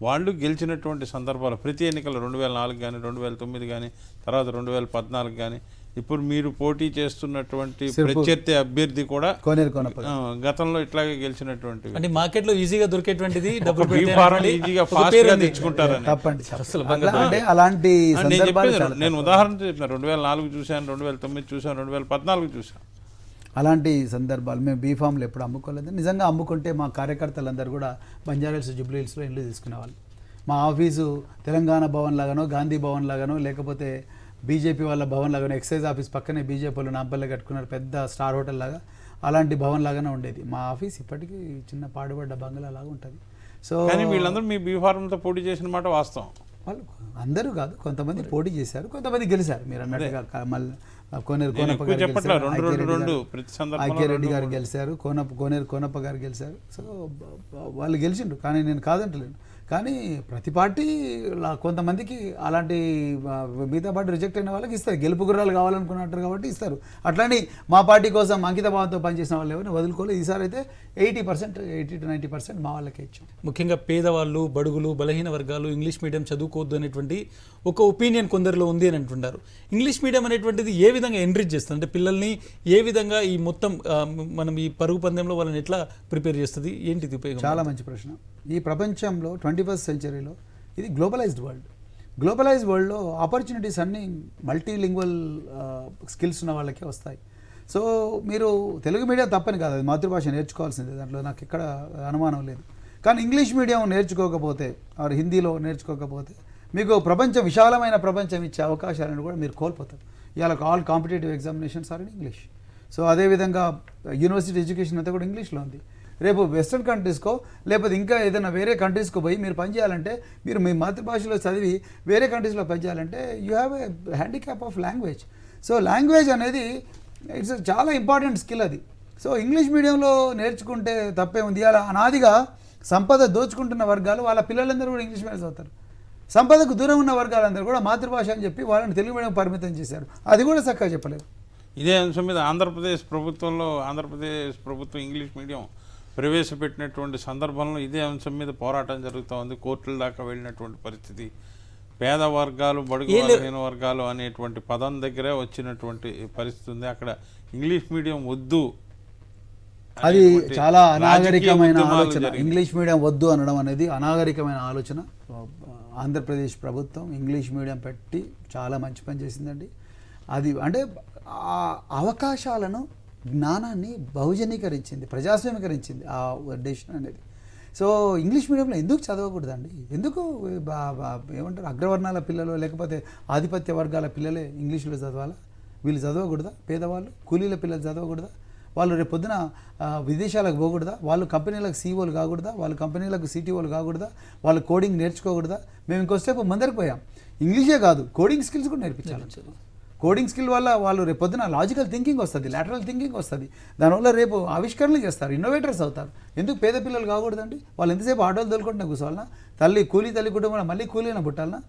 వాళ్ళు గెలిచినటువంటి సందర్భాలు ప్రతి ఎన్నికలు 2004 కానీ 2009 కానీ తర్వాత 2014 కానీ ఇప్పుడు మీరు పోటీ చేస్తున్నటువంటి ప్రత్యర్థి అభ్యర్థి కూడా గతంలో ఇట్లాగే గెలిచినటువంటి అంటే మార్కెట్లో ఈజీగా దొరికేటువంటిది డబ్బులు బీ ఫారం ఈజీగా ఫాస్ట్గా తెచ్చుకుంటారని అంటే అలాంటి నేను ఉదాహరణ చెప్పిన 2004 చూశాను, 2009 చూశాను, 2014 చూశాను. అలాంటి సందర్భాలు మేము బీఫామ్లు ఎప్పుడు అమ్ముకోలేదు. నిజంగా అమ్ముకుంటే మా కార్యకర్తలందరూ కూడా బంజారాహిల్స్, జూబ్లీ హిల్స్లో ఇల్లు తీసుకునేవాళ్ళు. మా ఆఫీసు తెలంగాణ భవన్ లాగానో, గాంధీ భవన్ లాగానో, లేకపోతే బీజేపీ వాళ్ళ భవన్ లాగానో, ఎక్సైజ్ ఆఫీస్ పక్కనే బీజేపీ వాళ్ళు నాంపల్లి కట్టుకున్నారు పెద్ద స్టార్ హోటల్ లాగా, అలాంటి భవన్ లాగానే ఉండేది మా ఆఫీస్. ఇప్పటికీ చిన్న పాడుబడ్డ బంగ్లా లాగా ఉంటుంది. సో కానీ వీళ్ళందరూ మీ బీ ఫారంతో పోటీ చేసిన మాట వాస్తవం. వాళ్ళు అందరూ కాదు, కొంతమంది పోటీ చేశారు, కొంతమంది గెలిచారు. మీరు అన్నట్టుగా మళ్ళీ ఐక్యరెడ్డి గారు గెలిచారు, కోనప్ప గారు గెలిచారు. సో వాళ్ళు గెలిచిండు, కానీ నేను కాదంటలేను. కానీ ప్రతి పార్టీ కొంతమందికి అలాంటి మిగతా పార్టీ రిజెక్ట్ అయిన వాళ్ళకి ఇస్తారు, గెలుపు గుర్రాలు కావాలనుకున్నట్టు కాబట్టి ఇస్తారు. అట్లాంటి మా పార్టీ కోసం అంకిత భావంతో పనిచేసిన వాళ్ళు ఎవరిని వదులుకోలేదు. ఈసారి అయితే 80% 80 to 90% మా వాళ్ళకే ఇచ్చాం. ముఖ్యంగా పేదవాళ్ళు, బడుగులు, బలహీన వర్గాలు ఇంగ్లీష్ మీడియం చదువుకోవద్దు అనేటువంటి ఒక ఒపీనియన్ కొందరిలో ఉంది అని అంటుంటారు. ఇంగ్లీష్ మీడియం అనేటువంటిది ఏ విధంగా ఎంకరేజ్ చేస్తుంది, అంటే పిల్లల్ని ఏ విధంగా ఈ మొత్తం మనం ఈ పరుగు పందెంలో వాళ్ళని ఎట్లా ప్రిపేర్ చేస్తుంది, ఏంటిది ఉపయోగం? చాలా మంచి ప్రశ్న. ఈ ప్రపంచంలో 21st సెంచరీలో ఇది గ్లోబలైజ్డ్ వరల్డ్లో ఆపర్చునిటీస్ అన్నీ మల్టీలింగ్వల్ స్కిల్స్ ఉన్న వాళ్ళకే వస్తాయి. సో మీరు తెలుగు మీడియం తప్పని కాదు, అది మాతృభాష నేర్చుకోవాల్సిందే, దాంట్లో నాకు ఎక్కడ అనుమానం లేదు. కానీ ఇంగ్లీష్ మీడియం నేర్చుకోకపోతే ఆర్ హిందీలో నేర్చుకోకపోతే మీకు విశాలమైన ప్రపంచం ఇచ్చే అవకాశాలను కూడా మీరు కోల్పోతారు. ఇవాళ all competitive examinations are in English. So అదేవిధంగా యూనివర్సిటీ ఎడ్యుకేషన్ అంతా కూడా ఇంగ్లీష్లో ఉంది. రేపు వెస్ట్రన్ కంట్రీస్కో లేకపోతే ఇంకా ఏదైనా వేరే కంట్రీస్కో పోయి మీరు పనిచేయాలంటే, మీరు మీ మాతృభాషలో చదివి వేరే కంట్రీస్లో పనిచేయాలంటే you have a handicap of language. So language అనేది ఇట్స్ చాలా ఇంపార్టెంట్ స్కిల్ అది. సో ఇంగ్లీష్ మీడియంలో నేర్చుకుంటే తప్పే ఉంది. అలా అనాదిగా సంపద దోచుకుంటున్న వర్గాలు వాళ్ళ పిల్లలందరూ కూడా ఇంగ్లీష్ మీడియం చదువుతారు. సంపదకు దూరం ఉన్న వర్గాలందరూ కూడా మాతృభాష అని చెప్పి వాళ్ళని తెలుగు మీడియం పరిమితం చేశారు. అది కూడా చక్కగా చెప్పలేదు. ఇదే అంశం మీద ఆంధ్రప్రదేశ్ ప్రభుత్వం ఇంగ్లీష్ మీడియం ప్రవేశపెట్టినటువంటి సందర్భంలో ఇదే అంశం మీద పోరాటం జరుగుతూ ఉంది. కోర్టుల దాకా వెళ్ళినటువంటి పరిస్థితి. పేద వర్గాలు, బడుగు బలహీన వర్గాలు అనేటువంటి పదం దగ్గరే వచ్చినటువంటి పరిస్థితి ఉంది. అక్కడ ఇంగ్లీష్ మీడియం వద్దు, అది చాలా అనాగరికమైన ఆలోచన. ఇంగ్లీష్ మీడియం వద్దు అనడం అనేది అనాగరికమైన ఆలోచన. ఆంధ్రప్రదేశ్ ప్రభుత్వం ఇంగ్లీష్ మీడియం పెట్టి చాలా మంచి పని చేసిందండి. అది అంటే అవకాశాలను, జ్ఞానాన్ని బహుజనీకరించింది, ప్రజాస్వామీకరించింది ఆ డెసిషన్ అనేది. సో ఇంగ్లీష్ మీడియంలో ఎందుకు చదవకూడదండి? ఎందుకు ఏమంటారు అగ్రవర్ణాల పిల్లలు లేకపోతే ఆధిపత్య వర్గాల పిల్లలే ఇంగ్లీష్లో చదవాలా? వీళ్ళు చదవకూడదా? పేదవాళ్ళు, కూలీల పిల్లలు చదవకూడదా? వాళ్ళు రేపు పొద్దున విదేశాలకు పోకూడదా? వాళ్ళు కంపెనీలకు సీఓలు కాకూడదా? వాళ్ళు కంపెనీలకు సిటీఓలు కాకూడదా? వాళ్ళు కోడింగ్ నేర్చుకోకూడదా? మేము ఇంకో స్టెప్ ముందరికి పోయాం. ఇంగ్లీషే కాదు, కోడింగ్ స్కిల్స్ కూడా నేర్పించాలి. కోడింగ్ స్కిల్ వల్ల వాళ్ళు రేపు పొద్దున లాజికల్ థింకింగ్ వస్తుంది, లాటరల్ థింకింగ్ వస్తుంది. దానివల్ల రేపు ఆవిష్కరణలు చేస్తారు, ఇన్నోవేటర్స్ అవుతారు. ఎందుకు పేద పిల్లలు కాకూడదండి? వాళ్ళు ఎంతసేపు ఆటోలు తోలుకుంటున్నా కూర్చోవాలన్నా? తల్లి కుటుంబం మళ్ళీ కూలీన పుట్టాలన్నా?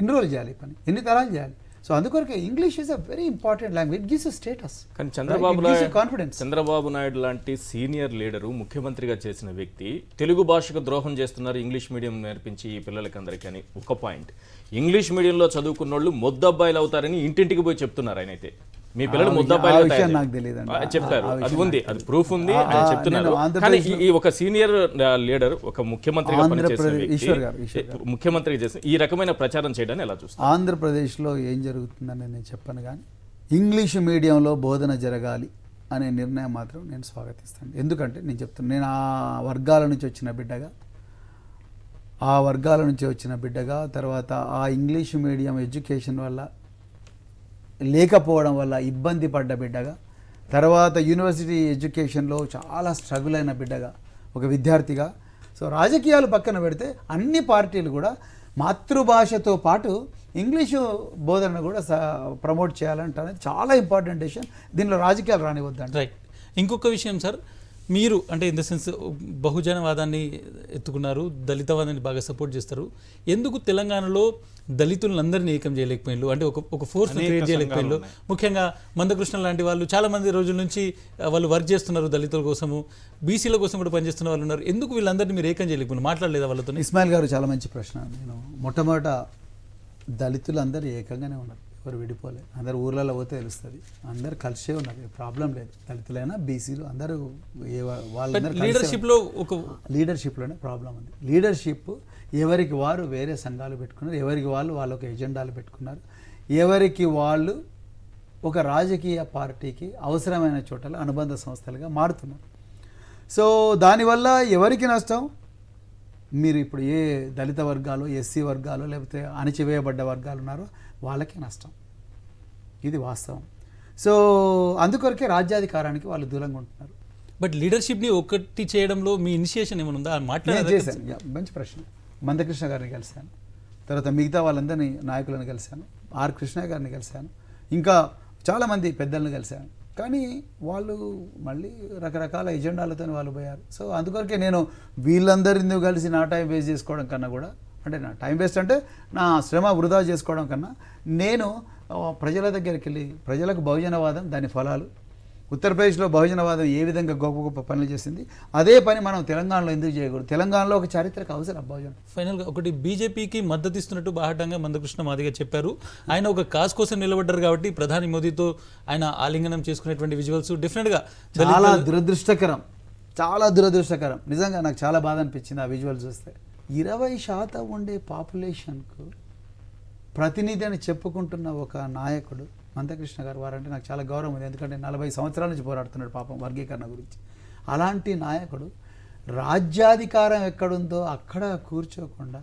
ఎన్ని రోజులు చేయాలి ఈ పని, ఎన్ని తరాలు చేయాలి? సో అందుకొరకే English is a very important language. It gives status. కానీ కాన్ఫిడెన్స్. చంద్రబాబు నాయుడు లాంటి సీనియర్ లీడరు, ముఖ్యమంత్రిగా చేసిన వ్యక్తి తెలుగు భాషకు ద్రోహం చేస్తున్నారు ఇంగ్లీష్ మీడియం నేర్పించి ఈ పిల్లలకి అందరికీ అని ఒక పాయింట్. ఇంగ్లీష్ మీడియంలో చదువుకున్న వాళ్ళు మొద్దబ్బాయిలు అవుతారని ఇంటింటికి పోయి చెప్తున్నారు. ఆయన అయితే మీ పిల్లలు ముద్దబ్బాయిలు నాకు తెలియదండి, చెప్పారు. అది ఉంది, అది ప్రూఫ్ ఉంది, ఆయన చెప్తున్నారు. కానీ ఈ ఒక సీనియర్ లీడర్, ఒక ముఖ్యమంత్రిగా పనిచేసిన వ్యక్తి, ముఖ్యమంత్రిగా చేసిన ఈ రకమైన ప్రచారం చేయడాన్ని ఎలా చూస్తారు? ఆంధ్రప్రదేశ్లో ఏం జరుగుతుందని నేను చెప్పను, కానీ ఇంగ్లీష్ మీడియంలో బోధన జరగాలి అనే నిర్ణయం మాత్రం నేను స్వాగతిస్తాను. ఎందుకంటే నేను చెప్తాను, నేను ఆ వర్గాల నుంచి వచ్చిన బిడ్డగా తర్వాత ఆ ఇంగ్లీష్ మీడియం ఎడ్యుకేషన్ వల్ల లేకపోవడం వల్ల ఇబ్బంది పడ్డ బిడ్డగా, తర్వాత యూనివర్సిటీ ఎడ్యుకేషన్లో చాలా స్ట్రగుల్ అయిన బిడ్డగా, ఒక విద్యార్థిగా. సో రాజకీయాలు పక్కన పెడితే అన్ని పార్టీలు కూడా మాతృభాషతో పాటు ఇంగ్లీషు బోధన కూడా ప్రమోట్ చేయాలంటే చాలా ఇంపార్టెంట్ డెసిషన్. దీనిలో రాజకీయాలు రానివద్దండి. రైట్. ఇంకొక విషయం సార్, మీరు అంటే ఇన్ ద సెన్స్ బహుజనవాదాన్ని ఎత్తుకున్నారు, దళితవాదాన్ని బాగా సపోర్ట్ చేస్తారు. ఎందుకు తెలంగాణలో దళితులందరినీ ఏకం చేయలేకపోయినారు? అంటే ఒక ఫోర్స్ క్రియేట్ చేయలేకపోయినారు. ముఖ్యంగా మందకృష్ణ లాంటి వాళ్ళు చాలా మంది రోజుల నుంచి వాళ్ళు వర్క్ చేస్తున్నారు దళితుల కోసము, బీసీల కోసం కూడా పనిచేస్తున్న వాళ్ళు ఉన్నారు. ఎందుకు వీళ్ళందరినీ మీరు ఏకం చేయలేకపోయినారు? మాట్లాడలేదా వాళ్ళతో? ఇస్మాయిల్ గారు చాలా మంచి ప్రశ్న. నేను మొట్టమొదట దళితులందరూ ఏకంగానే ఉన్నారు, ఎవరు విడిపోలే. అందరు ఊర్లలో పోతే తెలుస్తుంది, అందరు కలిసే ఉన్నారు, ప్రాబ్లం లేదు. దళితులైనా బీసీలు అందరూ లీడర్షిప్లోనే ప్రాబ్లం ఉంది. లీడర్షిప్ ఎవరికి వారు వేరే సంఘాలు పెట్టుకున్నారు, ఎవరికి వాళ్ళు ఒక ఎజెండాలు పెట్టుకున్నారు, ఎవరికి వాళ్ళు ఒక రాజకీయ పార్టీకి అవసరమైన చోటలో అనుబంధ సంస్థలుగా మారుతున్నారు. సో దానివల్ల ఎవరికి నష్టం? మీరు ఇప్పుడు ఏ దళిత వర్గాలు, ఎస్సీ వర్గాలు, లేకపోతే అణచివేయబడ్డ వర్గాలు ఉన్నారో వాళ్ళకే నష్టం. ఇది వాస్తవం. సో అందుకొరకే రాజ్యాధికారానికి వాళ్ళు దూరంగా ఉంటున్నారు. బట్ లీడర్షిప్ని ఒకటి చేయడంలో మీ ఇనిషియేషన్ ఏమైనా ఉందా? చేశాను. మంచి ప్రశ్న. మందకృష్ణ గారిని కలిశాను, తర్వాత మిగతా వాళ్ళందరినీ నాయకులను కలిశాను, ఆర్ కృష్ణ గారిని కలిశాను, ఇంకా చాలామంది పెద్దలను కలిశాను. కానీ వాళ్ళు మళ్ళీ రకరకాల ఎజెండాలతో వాళ్ళు పోయారు. సో అందుకొరకే నేను వీళ్ళందరినీ కలిసి నా టైం వేస్ట్ చేసుకోవడం కన్నా కూడా, అంటే నా టైం వేస్ట్ అంటే నా శ్రమ వృధా చేసుకోవడం కన్నా, నేను ప్రజల దగ్గరికి వెళ్ళి ప్రజలకు బహుజనవాదం దాని ఫలాలు, ఉత్తరప్రదేశ్లో బహుజనవాదం ఏ విధంగా గొప్ప గొప్ప పనులు చేసింది, అదే పని మనం తెలంగాణలో ఎందుకు చేయకూడదు? తెలంగాణలో ఒక చారిత్రక అవసరం బహుజనం. ఫైనల్గా ఒకటి, బీజేపీకి మద్దతు ఇస్తున్నట్టు బాహటంగా మందకృష్ణ మాదిగ చెప్పారు. ఆయన ఒక కాజ్ కోసం నిలబడ్డారు కాబట్టి ప్రధాని మోదీతో ఆయన ఆలింగనం చేసుకునేటువంటి విజువల్స్ డెఫినెట్గా చాలా దురదృష్టకరం. నిజంగా నాకు చాలా బాధ అనిపించింది ఆ విజువల్స్ చూస్తే. 20% ఉండే పాపులేషన్కు ప్రతినిధి అని చెప్పుకుంటున్న ఒక నాయకుడు మందకృష్ణ గారు, వారంటే నాకు చాలా గౌరవం ఉంది. ఎందుకంటే 40 సంవత్సరాల నుంచి పోరాడుతున్నాడు పాపం వర్గీకరణ గురించి. అలాంటి నాయకుడు రాజ్యాధికారం ఎక్కడుందో అక్కడ కూర్చోకుండా,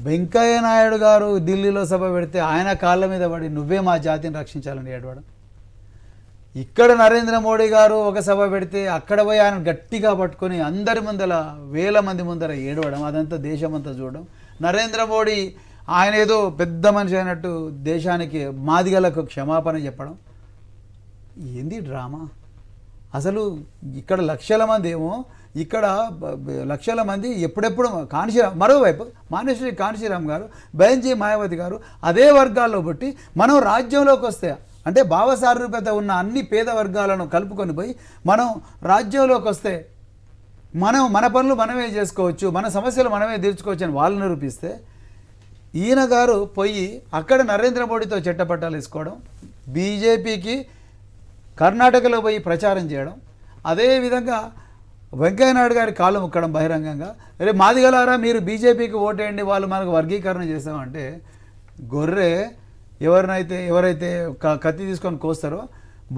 వెంకయ్య నాయుడు గారు ఢిల్లీలో సభ పెడితే ఆయన కాళ్ళ మీద పడి నువ్వే మా జాతిని రక్షించాలని ఏడవడం, ఇక్కడ నరేంద్ర మోడీ గారు ఒక సభ పెడితే అక్కడ పోయి ఆయన గట్టిగా పట్టుకొని అందరి ముందర, వేల మంది ముందర ఏడవడం, అదంతా దేశమంతా చూడడం. నరేంద్ర మోడీ ఆయన ఏదో పెద్ద మనిషి అయినట్టు దేశానికి మాదిగలకు క్షమాపణ చెప్పడం. ఏంది డ్రామా అసలు? ఇక్కడ లక్షల మంది ఎప్పుడెప్పుడు కాంశీరామ్, మరోవైపు మానేశ్వరి కాంశీరామ్ గారు, బెంజీ మాయావతి గారు అదే వర్గాల్లో పుట్టి మనం రాజ్యంలోకి వస్తే, అంటే భావసారూప్యత ఉన్న అన్ని పేద వర్గాలను కలుపుకొని పోయి మనం రాజ్యంలోకి వస్తే మన పనులు మనమే చేసుకోవచ్చు, మన సమస్యలు మనమే తీర్చుకోవచ్చు అని వాళ్ళు నిరూపిస్తే, ఈయన గారు పోయి అక్కడ నరేంద్ర మోడీతో చెట్టపట్టాలు వేసుకోవడం, బీజేపీకి కర్ణాటకలో పోయి ప్రచారం చేయడం, అదేవిధంగా వెంకయ్యనాయుడు గారి కాళ్ళు ముక్కడం బహిరంగంగా. రే మాదిగలారా మీరు బీజేపీకి ఓటేయండి, వాళ్ళు మనకు వర్గీకరణ చేస్తామంటే, గొర్రె ఎవరైతే కత్తి తీసుకొని కోస్తారో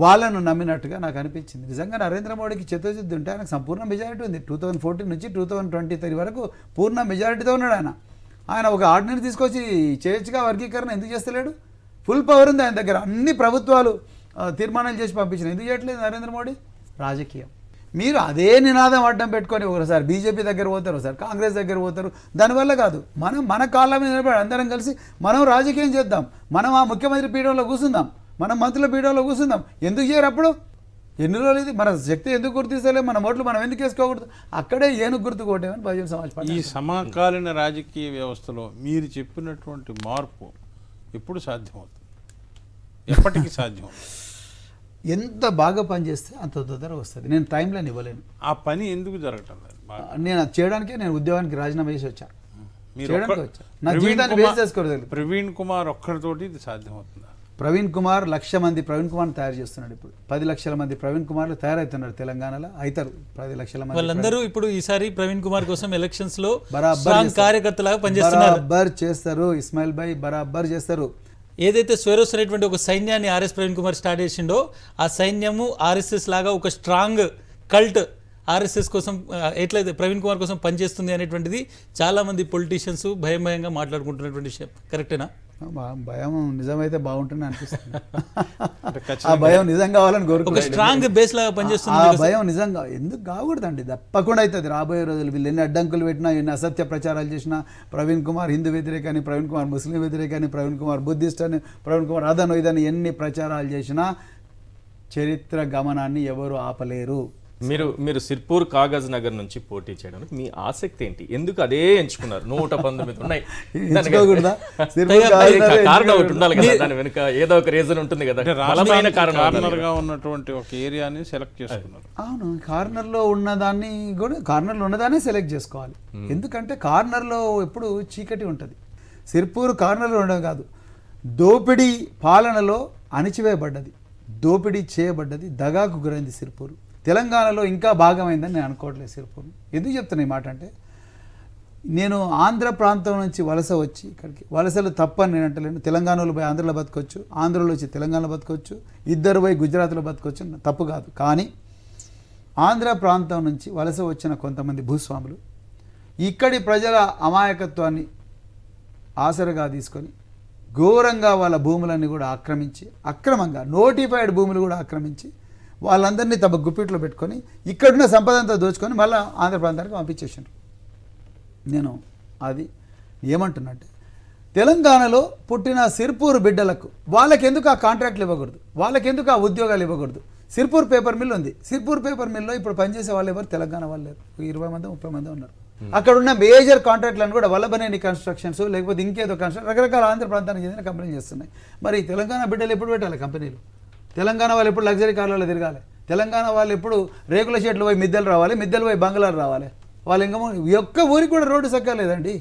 వాళ్ళను నమ్మినట్టుగా నాకు అనిపించింది. నిజంగా నరేంద్ర మోడీకి చిత్తశుద్ధి ఉంటే ఆయనకు సంపూర్ణ మెజారిటీ ఉంది. 2014 నుంచి 2023 వరకు పూర్ణ మెజారిటీతో ఉన్నాడు. ఆయన ఒక ఆర్డినరీ తీసుకొచ్చి చేయొచ్చుగా, వర్గీకరణ ఎందుకు చేస్తలేడు? ఫుల్ పవర్ ఉంది ఆయన దగ్గర, అన్ని ప్రభుత్వాలు తీర్మానాలు చేసి పంపించిన, ఎందుకు చేయట్లేదు నరేంద్ర మోడీ? రాజకీయం. మీరు అదే నినాదం అడ్డం పెట్టుకొని ఒకసారి బీజేపీ దగ్గర పోతారు, ఒకసారి కాంగ్రెస్ దగ్గర పోతారు. దానివల్ల కాదు, మనం మన కాళ్ళ మీద నిలబడి అందరం కలిసి మనం రాజకీయం చేద్దాం. మనం ఆ ముఖ్యమంత్రి పీఠంలో కూర్చుందాం, మనం మంత్రుల పీఠంలో కూర్చుందాం. ఎందుకు చేయరు అప్పుడు? ఎన్ని రోజులు ఇది మన శక్తి ఎందుకు గుర్తిస్తలే? మన ఓట్లు మనం ఎందుకు వేసుకోకూడదు? అక్కడే ఏనుగు గుర్తు కొట్టేమని బహుజన సమాజ్ పార్టీ. ఈ సమకాలీన రాజకీయ వ్యవస్థలో మీరు చెప్పినటువంటి మార్పు ఎప్పుడు సాధ్యమవుతుంది? ఎప్పటికీ సాధ్యం? ఎంత బాగా పనిచేస్తే అంత తొందరగా వస్తుంది. నేను టైం లైన్ ఇవ్వలేను. ఆ పని ఎందుకు జరగటం లేదు? నేను అది చేయడానికే నేను ఉద్యోగానికి రాజీనామా చేసి వచ్చాను. మీరు చేయడానికి ఒక్క- వచ్చాను. నా జీవితాన్ని వేస్ట్ చేసుకోలేదు. ప్రవీణ్ కుమార్ ఒక్కరితోటి ఇది సాధ్యమవుతుందా? ప్రవీణ్ కుమార్ 1,00,000 మంది ప్రవీణ్ కుమార్ని తయారు చేస్తున్నాడు. ఇప్పుడు 10 లక్షల మంది ప్రవీణ్ కుమార్లు తయారవుతున్నారు తెలంగాణలో. అవుతారు 10 లక్షల మంది. వాళ్ళందరూ ఇప్పుడు ఈసారి ప్రవీణ్ కుమార్ కోసం ఎలక్షన్స్ లో బరాబర్ స్ట్రాంగ్ చేస్తారు. కార్యకర్తలాగా పనిచేస్తున్నారు. బరాబర్ చేస్తారు. ఇస్మాయిల్ భాయ్ బరాబర్ చేస్తారు. ఏదైతే స్వెరోస్ అనేటువంటి ఒక సైన్యాన్ని ఆర్ఎస్ ప్రవీణ్ కుమార్ స్టార్ట్ చేసిండో ఆ సైన్యము ఆర్ఎస్ఎస్ లాగా ఒక స్ట్రాంగ్ కల్ట్ ఆర్ఎస్ఎస్ కోసం ఎట్లయితే ప్రవీణ్ కుమార్ కోసం పనిచేస్తుంది అనేటువంటిది చాలా మంది పొలిటీషియన్స్ భయంగా మాట్లాడుకుంటున్నటువంటి విషయం. కరెక్టేనా? భయం నిజమైతే బాగుంటుంది అనిపిస్తుంది. అంటే ఆ ఖచ్చితంగా భయం నిజం కావాలని ఒక కోరుకుంటున్నాను. స్ట్రాంగ్ బేస్ లాగా ఆ పనిచేస్తుంది. భయం నిజంగా ఎందుకు కాకూడదండి? తప్పకుండా అవుతుంది రాబోయే రోజులు. వీళ్ళు ఎన్ని అడ్డంకులు పెట్టినా, ఎన్ని అసత్య ప్రచారాలు చేసినా, ప్రవీణ్ కుమార్ హిందూ వ్యతిరేకాన్ని, ప్రవీణ్ కుమార్ ముస్లిం వ్యతిరేకాన్ని, ప్రవీణ్ కుమార్ బుద్ధిస్ట్ అని, ప్రవీణ్ కుమార్ అదను ఇదని ఎన్ని ప్రచారాలు చేసినా చరిత్ర గమనాన్ని ఎవరు ఆపలేరు. మీరు సిర్పూర్ కాగజ్ నగర్ నుంచి పోటీ చేయడానికి మీ ఆసక్తి ఏంటి? ఎందుకు అదే ఎంచుకున్నారు? 119 ఉన్నాయి. ఎంచుకోకూడదా? కారణం ఒకటి ఉండాలి కదా, దాని వెనుక ఏదో ఒక రీజన్ ఉంటుంది కదా, బలమైన కారణం ఉండాలి కార్నర్ కదా. గా ఉన్నటువంటి ఒక ఏరియాని సెలెక్ట్ చేసుకున్నారు. అవును, కార్నర్లో ఉన్నదాన్ని కూడా కార్నర్లో ఉన్నదాన్ని సెలెక్ట్ చేసుకోవాలి. ఎందుకంటే కార్నర్లో ఎప్పుడు చీకటి ఉంటుంది. సిర్పూర్ కార్నర్లో ఉండడం కాదు, దోపిడీ పాలనలో అణిచివేయబడ్డది, దోపిడీ చేయబడ్డది, దగాకు గురైంది సిర్పూర్. తెలంగాణలో ఇంకా భాగమైందని నేను అనుకోవట్లేదు సిర్పూర్. ఎందుకు చెప్తున్నా ఈ మాట అంటే, నేను ఆంధ్ర ప్రాంతం నుంచి వలస వచ్చి ఇక్కడికి, వలసలు తప్పని నేను అంటలేను. తెలంగాణలో పోయి ఆంధ్రలో బతకొచ్చు, ఆంధ్రలో వచ్చి తెలంగాణలో బతకొచ్చు, ఇద్దరు పోయి గుజరాత్లో బతకొచ్చు, తప్పు కాదు. కానీ ఆంధ్ర ప్రాంతం నుంచి వలస వచ్చిన కొంతమంది భూస్వాములు ఇక్కడి ప్రజల అమాయకత్వాన్ని ఆసరగా తీసుకొని ఘోరంగా వాళ్ళ భూములన్నీ కూడా ఆక్రమించి, అక్రమంగా నోటిఫైడ్ భూములు కూడా ఆక్రమించి వాళ్ళందరినీ తమ గుప్పిట్లో పెట్టుకొని ఇక్కడున్న సంపద అంతా దోచుకొని మళ్ళీ ఆంధ్ర ప్రాంతానికి పంపించేసారు. నేను అది ఏమంటున్నట్టే, తెలంగాణలో పుట్టిన సిర్పూర్ బిడ్డలకు వాళ్ళకెందుకు ఆ కాంట్రాక్ట్లు ఇవ్వకూడదు? వాళ్ళకెందుకు ఆ ఉద్యోగాలు ఇవ్వకూడదు? సిర్పూర్ పేపర్ మిల్ ఉంది. సిర్పూర్ పేపర్ మిల్లో ఇప్పుడు పనిచేసే వాళ్ళు ఎవరు? తెలంగాణ వాళ్ళు లేరు. 20 మంది 30 మంది ఉన్నారు. అక్కడ ఉన్న మేజర్ కాంట్రాక్ట్లను కూడా వల్లభనేని కన్స్ట్రక్షన్స్, లేకపోతే ఇంకేదో కన్స్ట్రక్షన్, రకరకాల ఆంధ్ర ప్రాంతానికి చెందిన కంపెనీలు చేస్తున్నాయి. మరి తెలంగాణ బిడ్డలు ఎప్పుడు పెట్టాలి కంపెనీలు? తెలంగాణ వాళ్ళు ఎప్పుడు లగ్జరీ కార్లలో తిరగాలి? తెలంగాణ వాళ్ళు ఎప్పుడు రేకుల షెడ్లు పోయి మిద్దెలు రావాలి, మిద్దెలు పోయి బంగ్లాలు రావాలి? వాళ్ళు ఇంకా ఒక్క ఊరికి కూడా రోడ్డు సక్కలేదండి,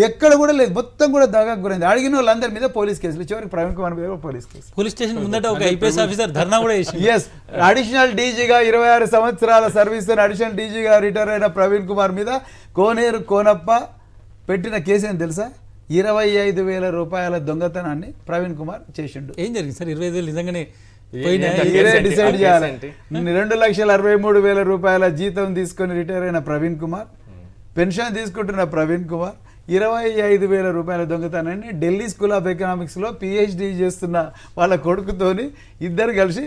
ఎక్కడ కూడా లేదు. మొత్తం కూడా దగాకు గురైంది. అడిగిన వాళ్ళందరి మీద పోలీస్ కేసులు, చివరికి ప్రవీణ్ కుమార్ మీద పోలీస్ కేసు. పోలీస్ స్టేషన్ ముందట ఒక ఐపీఎస్ ఆఫీసర్ ధర్నా కూడా చేసి ఎస్, అడిషనల్ డీజీగా 26 సంవత్సరాల సర్వీస్ అడిషనల్ డీజీగా రిటైర్ అయిన ప్రవీణ్ కుమార్ మీద కోనేరు కోనప్ప పెట్టిన కేసు ఏం తెలుసా? 25,000 రూపాయల దొంగతనాన్ని ప్రవీణ్ కుమార్ చేసిండు. ఏం జరిగింది సార్? 25,000 నిజంగానే మీరే డిసైడ్ చేయాలి. 2,63,000 రూపాయల జీతం తీసుకొని రిటైర్ అయిన ప్రవీణ్ కుమార్, పెన్షన్ తీసుకుంటున్న ప్రవీణ్ కుమార్ 25,000 రూపాయల దొంగతనాన్ని ఢిల్లీ స్కూల్ ఆఫ్ ఎకనామిక్స్లో పిహెచ్డి చేస్తున్న వాళ్ళ కొడుకుతోని ఇద్దరు కలిసి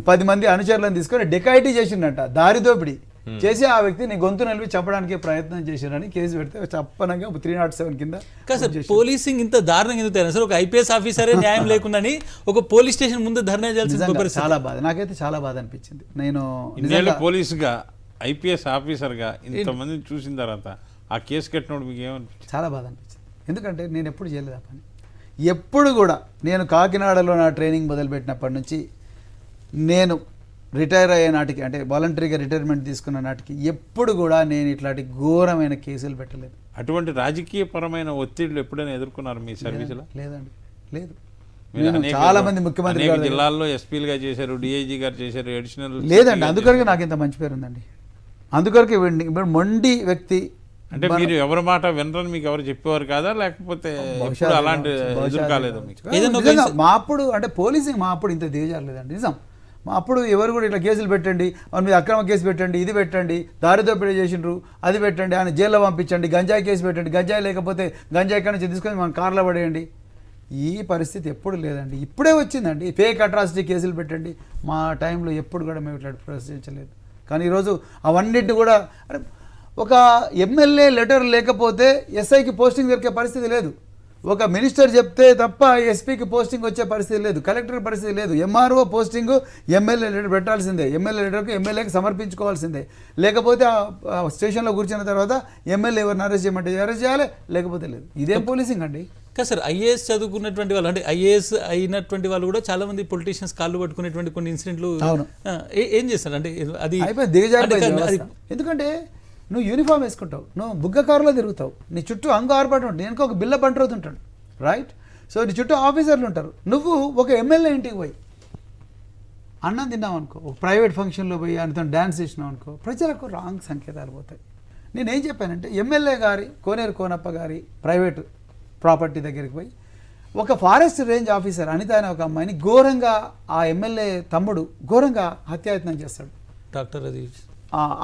10 మంది అనుచరులను తీసుకొని డెకాయిటీ చేసిండట, దారిదోపిడి చేసి ఆ వ్యక్తిని గొంతు నిలిపి చంపడానికి ప్రయత్నం చేశారని కేసు పెడితే చప్పనంగా 307 కింద. సార్ పోలీసింగ్ ఇంత దారుణంగా ఎందుకు తయారు సార్? ఒక ఐపీఎస్ ఆఫీసరే న్యాయం లేకుండాని ఒక పోలీస్ స్టేషన్ ముందు ధర్నా చేయాల్సిన పరిస్థితి. చాలా బాధ, నాకైతే చాలా బాధ అనిపించింది. నేను ఇండియాలో పోలీసుగా ఐపీఎస్ ఆఫీసర్గా ఇంతమందిని చూసిన తర్వాత ఆ కేసు కట్టినప్పుడు మీకు ఏమనిపించింది? చాలా బాధ అనిపించింది. ఎందుకంటే నేను ఎప్పుడు చేయలేదు ఆ పని. ఎప్పుడు కూడా నేను కాకినాడలో నా ట్రైనింగ్ మొదలుపెట్టినప్పటి నుంచి నేను రిటైర్ అయ్యే నాటికి, అంటే వాలంటరీగా రిటైర్మెంట్ తీసుకున్న నాటికి ఎప్పుడు కూడా నేను ఇట్లాంటి ఘోరమైన కేసులు పెట్టలేదు. అటువంటి రాజకీయపరమైన ఒత్తిళ్లు ఎప్పుడైనా ఎదుర్కొన్నారు మీ సర్వీసులో? లేదండి, లేదు. మీరు నేను అనేక చాలా మంది ముఖ్యమంత్రి అనేక గారు జిల్లాల్లో ఎస్పీలుగా చేశారు, డిఐజీ గారు చేశారు, అడిషనల్ లేదండి. అందుకొరకే నాకు ఇంత మంచి పేరు ఉందండి. అందుకొరకే మొండి వ్యక్తి. అంటే మీరు ఎవరి మాట వినరని మీకు ఎవరు చెప్పేవారు కాదా, లేకపోతే ఎప్పుడు అలాంటి ఎదుర్కాలేదు మీకు? నిజంగా మా అప్పుడు అంటే పోలీసింగ్ మా అప్పుడు ఇంత దిగజారలేదండి. నిజం, మా అప్పుడు ఎవరు కూడా ఇట్లా కేసులు పెట్టండి, వాళ్ళ మీద అక్రమ కేసు పెట్టండి, ఇది పెట్టండి, దారిదోపిడీ చేసిండ్రు, అది పెట్టండి, ఆయన జైల్లో పంపించండి, గంజాయి కేసు పెట్టండి, గంజాయి లేకపోతే గంజాయి ఎక్కడి నుంచి తీసుకొని మనం కార్లో పడేయండి. ఈ పరిస్థితి ఎప్పుడు లేదండి, ఇప్పుడే వచ్చిందండి. ఫేక్ అట్రాసిటీ కేసులు పెట్టండి. మా టైంలో ఎప్పుడు కూడా మేము ఇట్లా ప్రశ్నించలేదు. కానీ ఈరోజు అవన్నిటిని కూడా ఒక ఎమ్మెల్యే లెటర్ లేకపోతే ఎస్ఐకి పోస్టింగ్ దొరికే పరిస్థితి లేదు, ఒక మినిస్టర్ చెప్తే తప్ప ఎస్పీకి పోస్టింగ్ వచ్చే పరిస్థితి లేదు, కలెక్టర్ పరిస్థితి లేదు. ఎంఆర్ఓ పోస్టింగ్ ఎమ్మెల్యే లెటర్ పెట్టాల్సిందే, ఎమ్మెల్యే లెటర్కి ఎమ్మెల్యేకి సమర్పించుకోవాల్సిందే. లేకపోతే ఆ స్టేషన్లో కూర్చున్న తర్వాత ఎమ్మెల్యే ఎవరిని అరెస్ట్ చేయమంటే అరెస్ట్ చేయాలి, లేకపోతే లేదు. ఇదేం పోలీసింగ్ అండి? కదా సార్, ఐఏఎస్ చదువుకున్నటువంటి వాళ్ళు అంటే ఐఏఎస్ అయినటువంటి వాళ్ళు కూడా చాలా మంది పొలిటీషియన్స్ కాళ్ళు పట్టుకునేటువంటి కొన్ని ఇన్సిడెంట్లు అవును. ఏం చేస్తారు అంటే అది అయిపోయి దిగజారిపోయింది వ్యవస్థ. ఎందుకంటే నువ్వు యూనిఫామ్ వేసుకుంటావు, నువ్వు బుగ్గ కారులో తిరుగుతావు, నీ చుట్టూ అంగు ఆర్పాటు ఉంటుంది, వెనుక ఒక బిల్ల బంటవుతుంటాడు, రైట్? సో నీ చుట్టూ ఆఫీసర్లు ఉంటారు. నువ్వు ఒక ఎమ్మెల్యే ఇంటికి పోయి అన్నం తిన్నావు అనుకో, ఒక ప్రైవేట్ ఫంక్షన్లో పోయి ఆయనతో డ్యాన్స్ చేసినావు అనుకో, ప్రజలకు రాంగ్ సంకేతాలు పోతాయి. నేనేం చెప్పానంటే ఎమ్మెల్యే గారి కోనేరు కోనప్ప గారి ప్రైవేటు ప్రాపర్టీ దగ్గరికి పోయి ఒక ఫారెస్ట్ రేంజ్ ఆఫీసర్ అనిత అనే ఒక అమ్మాయిని ఘోరంగా ఆ ఎమ్మెల్యే తమ్ముడు ఘోరంగా హత్యాయత్నం చేస్తాడు. డాక్టర్ అది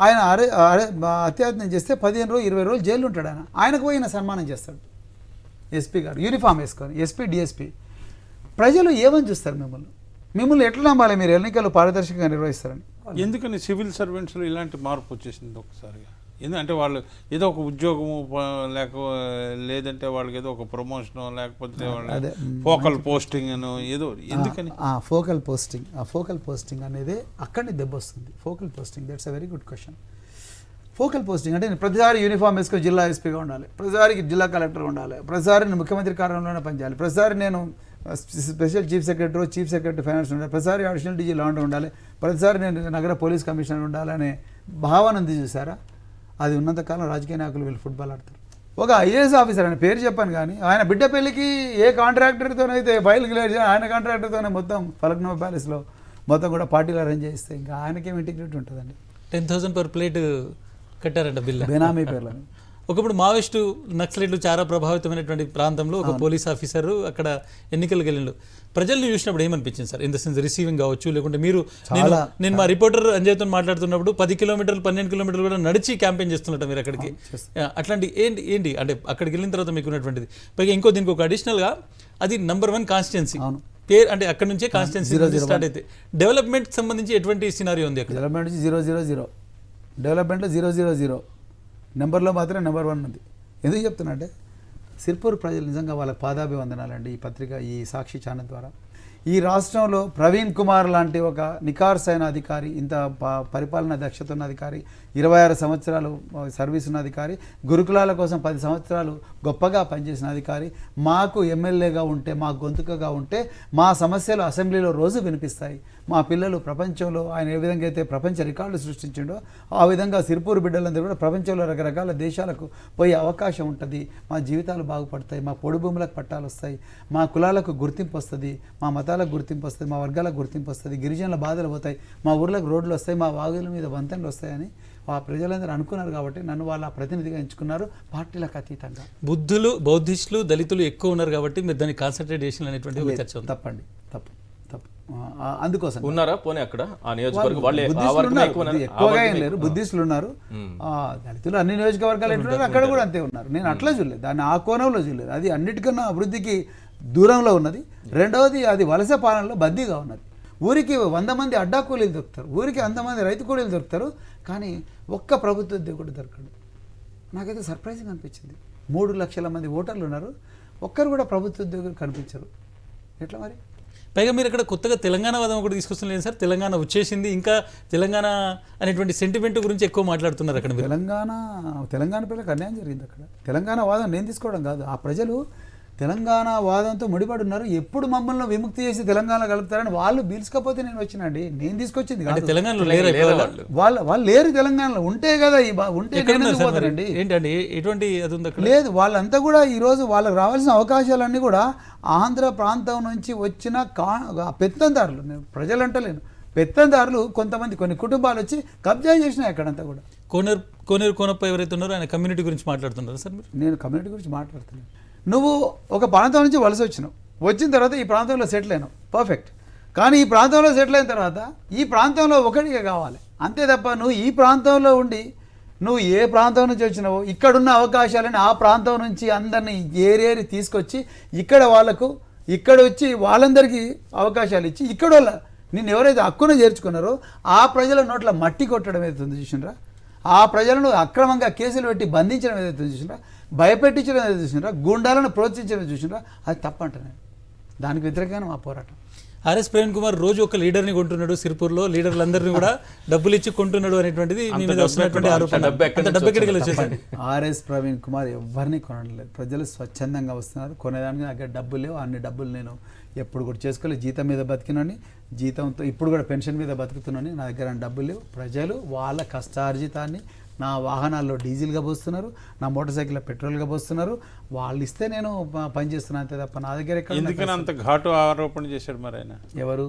ఆయన హత్యాయత్నం చేస్తే 15 రోజులు 20 రోజులు జైలు ఉంటాడు. ఆయనకు పోయిన సన్మానం చేస్తాడు ఎస్పీ గారు యూనిఫామ్ వేసుకొని, ఎస్పీ డిఎస్పీ. ప్రజలు ఏమని చూస్తారు మిమ్మల్ని ఎట్లా నమ్మాలి మీరు ఎన్నికలు పారదర్శకంగా నిర్వహిస్తారని? ఎందుకని సివిల్ సర్వెంట్స్లో ఇలాంటి మార్పు వచ్చేసింది ఒకసారిగా? ఎందుకంటే వాళ్ళు ఏదో ఒక ఉద్యోగము లేదంటే వాళ్ళకి ఏదో ఒక ప్రమోషన్ లేకపోతే వాళ్ళు ఫోకల్ పోస్టింగ్ అని ఏదో ఎందుకని ఫోకల్ పోస్టింగ్, ఆ ఫోకల్ పోస్టింగ్ అనేది అక్కడిని దెబ్బ వస్తుంది. Focal posting, that's a very good question. Focal posting అంటే నేను ప్రతిసారి యూనిఫామ్ వేసుకొని జిల్లా ఎస్పీగా ఉండాలి, ప్రతిసారికి జిల్లా కలెక్టర్గా ఉండాలి, ప్రతిసారి నేను ముఖ్యమంత్రి కార్యాలయంలోనే పనిచేయాలి, ప్రతిసారి నేను స్పెషల్ చీఫ్ సెక్రటరీ ఫైనాన్స్ ఉండాలి, ప్రతిసారి అడిషనల్ డీజీ లాండర్ ఉండాలి, ప్రతిసారి నేను నగర పోలీస్ కమిషనర్ ఉండాలనే భావన ఉంది చూసారా? అది ఉన్నంతకాలం రాజకీయ నాయకులు వీళ్ళు ఫుట్బాల్ ఆడతారు. ఒక ఐఏఎస్ ఆఫీసర్ అని పేరు చెప్పాను కానీ ఆయన బిడ్డ పెళ్ళికి ఏ కాంట్రాక్టర్తోనైతే ఫైల్ క్లియర్ చేయాలి, ఆయన కాంట్రాక్టర్తోనే మొత్తం ఫలక్నమా ప్యాలెస్లో మొత్తం కూడా పార్టీలు అరేంజ్ చేస్తే ఇంకా ఆయనకేం ఇంటిగ్రిటీ ఉంటుందండి? 10,000 per plate కట్టారంట బిల్లు బెనామీ పేర్లని. ఒకప్పుడు మావోయిస్టు నక్సలైట్లు చాలా ప్రభావితమైనటువంటి ప్రాంతంలో ఒక పోలీస్ ఆఫీసర్ అక్కడ ఎన్నికలకు వెళ్ళిండు. ప్రజల్ని చూసినప్పుడు ఏమనిపించింది sir? In the sense receiving కావచ్చు, లేకుంటే మీరు నేను మా రిపోర్టర్ అంజయ్తో మాట్లాడుతున్నప్పుడు 10 కిలోమీటర్లు 12 కిలోమీటర్లు కూడా నడిచి క్యాంపెయిన్ చేస్తున్నట్టు మీరు అక్కడికి. అట్లాంటి ఏంటి అంటే అక్కడికి వెళ్ళిన తర్వాత మీకు ఉన్నటువంటిది పైగా ఇంకో దీనికి ఒక అడిషనల్గా అది నంబర్ 1 కాన్స్టిట్యున్సీ పేరు అంటే అక్కడ నుంచే కాన్స్టిట్యున్సీ స్టార్ట్ అయితే డెవలప్మెంట్ సంబంధించి ఎటువంటి సినారియో ఉంది అక్కడ? డెవలప్మెంట్ 000, డెవలప్మెంట్లో 000, నెంబర్లో మాత్రం నెంబర్ 1 ఉంది. ఎందుకు చెప్తున్నా అంటే సిర్పూర్ ప్రజలు నిజంగా వాళ్ళ పాదాభివందనాలండి. ఈ పత్రిక, ఈ సాక్షి ఛానల్ ద్వారా ఈ రాష్ట్రంలో ప్రవీణ్ కుమార్ లాంటి ఒక నికార్సైన అధికారి, ఇంత పరిపాలనా దక్షత ఉన్న అధికారి, 26 సంవత్సరాలు సర్వీస్ ఉన్న అధికారి, గురుకులాల కోసం 10 సంవత్సరాలు గొప్పగా పనిచేసిన అధికారి మాకు ఎమ్మెల్యేగా ఉంటే, మా గొంతుకగా ఉంటే మా సమస్యలు అసెంబ్లీలో రోజు వినిపిస్తాయి. మా పిల్లలు ప్రపంచంలో ఆయన ఏ విధంగా అయితే ప్రపంచ రికార్డులు సృష్టించిండో ఆ విధంగా సిర్పూర్ బిడ్డలందరూ కూడా ప్రపంచంలో రకరకాల దేశాలకు పోయే అవకాశం ఉంటుంది. మా జీవితాలు బాగుపడతాయి, మా పొడి భూములకు పట్టాలు వస్తాయి, మా కులాలకు గుర్తింపు వస్తుంది, మా మతాలకు గుర్తింపు వస్తుంది, మా వర్గాలకు గుర్తింపు వస్తుంది, గిరిజనుల బాధలు పోతాయి, మా ఊర్లకు రోడ్లు వస్తాయి, మా వాగుల మీద వంతెనలు వస్తాయని ఆ ప్రజలందరూ అనుకున్నారు. కాబట్టి నన్ను వాళ్ళ ప్రతినిధిగా ఎంచుకున్నారు, పార్టీలకు అతీతంగా. బౌద్ధిస్టులు దళితులు ఎక్కువ ఉన్నారు కాబట్టి మీరు దాన్ని కాన్సన్ట్రేట్ చేసిన అనేటువంటి చర్చ ఉంది. తప్పు అందుకోసం ఉన్నారా పోనీ అక్కడ ఆ నియోజకవర్గం వాళ్ళే ఎక్కువగా ఏం లేరు, బుద్ధిస్టులు ఉన్నారు, దళితులు అన్ని నియోజకవర్గాలు ఎట్లున్నారు అక్కడ కూడా అంతే ఉన్నారు. నేను అట్లా చూడలేదు, దాన్ని ఆ కోణంలో చూడలేదు. అది అన్నిటికన్నా అభివృద్ధికి దూరంలో ఉన్నది. రెండవది అది వలస పాలనలో బద్దీగా ఉన్నది. ఊరికి 100 మంది అడ్డా కూలీలు దొరుకుతారు, ఊరికి 100 మంది రైతు కూలీలు దొరుకుతారు, కానీ ఒక్క ప్రభుత్వ ఉద్యోగుడు దొరకడు. నాకైతే సర్ప్రైజింగ్ అనిపించింది. 3 లక్షల మంది ఓటర్లు ఉన్నారు, ఒక్కరు కూడా ప్రభుత్వ ఉద్యోగులు కనిపించరు. ఎట్లా మరి? పైగా మీరు అక్కడ కొత్తగా తెలంగాణ వాదం ఒకటి తీసుకొస్తలేదు సార్. తెలంగాణ వచ్చేసింది, ఇంకా తెలంగాణ అనేటువంటి సెంటిమెంట్ గురించి ఎక్కువ మాట్లాడుతున్నారు అక్కడ. తెలంగాణ పిల్లలకు అన్యాయం జరిగింది అక్కడ. తెలంగాణ వాదం నేను తీసుకోవడం కాదు, ఆ ప్రజలు తెలంగాణ వాదంతో ముడిపడి ఉన్నారు. ఎప్పుడు మమ్మల్ని విముక్తి చేసి తెలంగాణ కలుపుతారని వాళ్ళు పీల్చుకపోతే నేను వచ్చినండి, నేను తీసుకొచ్చింది కాదు. తెలంగాణలో వాళ్ళు లేరు, తెలంగాణలో ఉంటే కదా ఉంటే ఏంటండి ఎటువంటి అది ఉంది లేదు. వాళ్ళంతా కూడా ఈరోజు వాళ్ళకి రావాల్సిన అవకాశాలన్నీ కూడా ఆంధ్ర ప్రాంతం నుంచి వచ్చిన పెత్తందారులు, నేను ప్రజలు అంటలేను, పెత్తందారులు కొంతమంది కొన్ని కుటుంబాలు వచ్చి కబ్జా చేసినాయి అక్కడంతా కూడా. కోనేరు కోనప్ప ఎవరైతే ఉన్నారో ఆయన కమ్యూనిటీ గురించి మాట్లాడుతున్నారు సార్ మీరు? నేను కమ్యూనిటీ గురించి మాట్లాడుతున్నాను. నువ్వు ఒక ప్రాంతం నుంచి వలస వచ్చినావు, వచ్చిన తర్వాత ఈ ప్రాంతంలో సెటిల్ అయినావు, పర్ఫెక్ట్. కానీ ఈ ప్రాంతంలో సెటిల్ అయిన తర్వాత ఈ ప్రాంతంలో ఒకటిగా కావాలి అంతే తప్ప నువ్వు ఈ ప్రాంతంలో ఉండి నువ్వు ఏ ప్రాంతం నుంచి వచ్చినావో ఇక్కడున్న అవకాశాలని ఆ ప్రాంతం నుంచి అందరినీ ఏరేరి తీసుకొచ్చి ఇక్కడ వాళ్ళకు ఇక్కడ వచ్చి వాళ్ళందరికీ అవకాశాలు ఇచ్చి ఇక్కడ నిన్ను ఎవరైతే హక్కును చేర్చుకున్నారో ఆ ప్రజల నోట్ల మట్టి కొట్టడం ఏదైతే చూసినరా, ఆ ప్రజలను అక్రమంగా కేసులు పెట్టి బంధించడం ఏదైతే చూసినరా, భయపెట్టించడం ఏదైతే చూసినరా, గుండాలను ప్రోత్సహించడం చూసినరా, అది తప్పంటాను. దానికి వ్యతిరేకంగా మా పోరాటం. ఆర్ఎస్ ప్రవీణ్ కుమార్ రోజు ఒక లీడర్ని కొంటున్నాడు, సిరిపూర్లో లీడర్లందరినీ కూడా డబ్బులు ఇచ్చి కొంటున్నాడు అనేటువంటిది మీ మీద వస్తున్నటువంటి ఆరోపణ. అంత డబ్బు ఎక్కడికి వచ్చేసింది? ఆర్ఎస్ ప్రవీణ్ కుమార్ ఎవరిని కొనట్లేదు. ప్రజలు స్వచ్ఛందంగా వస్తున్నారు. కొనేదానికి దగ్గర డబ్బులు లేవు. అన్ని డబ్బులు నేను ఎప్పుడు కూడా చేసుకోలేదు. జీతం మీద బతికినని, జీతంతో ఇప్పుడు కూడా పెన్షన్ మీద బతుకుతున్నాను. నా దగ్గర డబ్బులు లేవు. ప్రజలు వాళ్ళ కష్టార్జితాన్ని నా వాహనాల్లో డీజిల్గా పోస్తున్నారు, నా మోటార్ సైకిల్లో పెట్రోల్గా పోస్తున్నారు. వాళ్ళు ఇస్తే నేను పని చేస్తున్నాను అంతే తప్ప నా దగ్గర ఎక్కడ. ఎందుకని అంత ఘాటు ఆరోపణ చేశాడు మరి ఆయన? ఎవరు?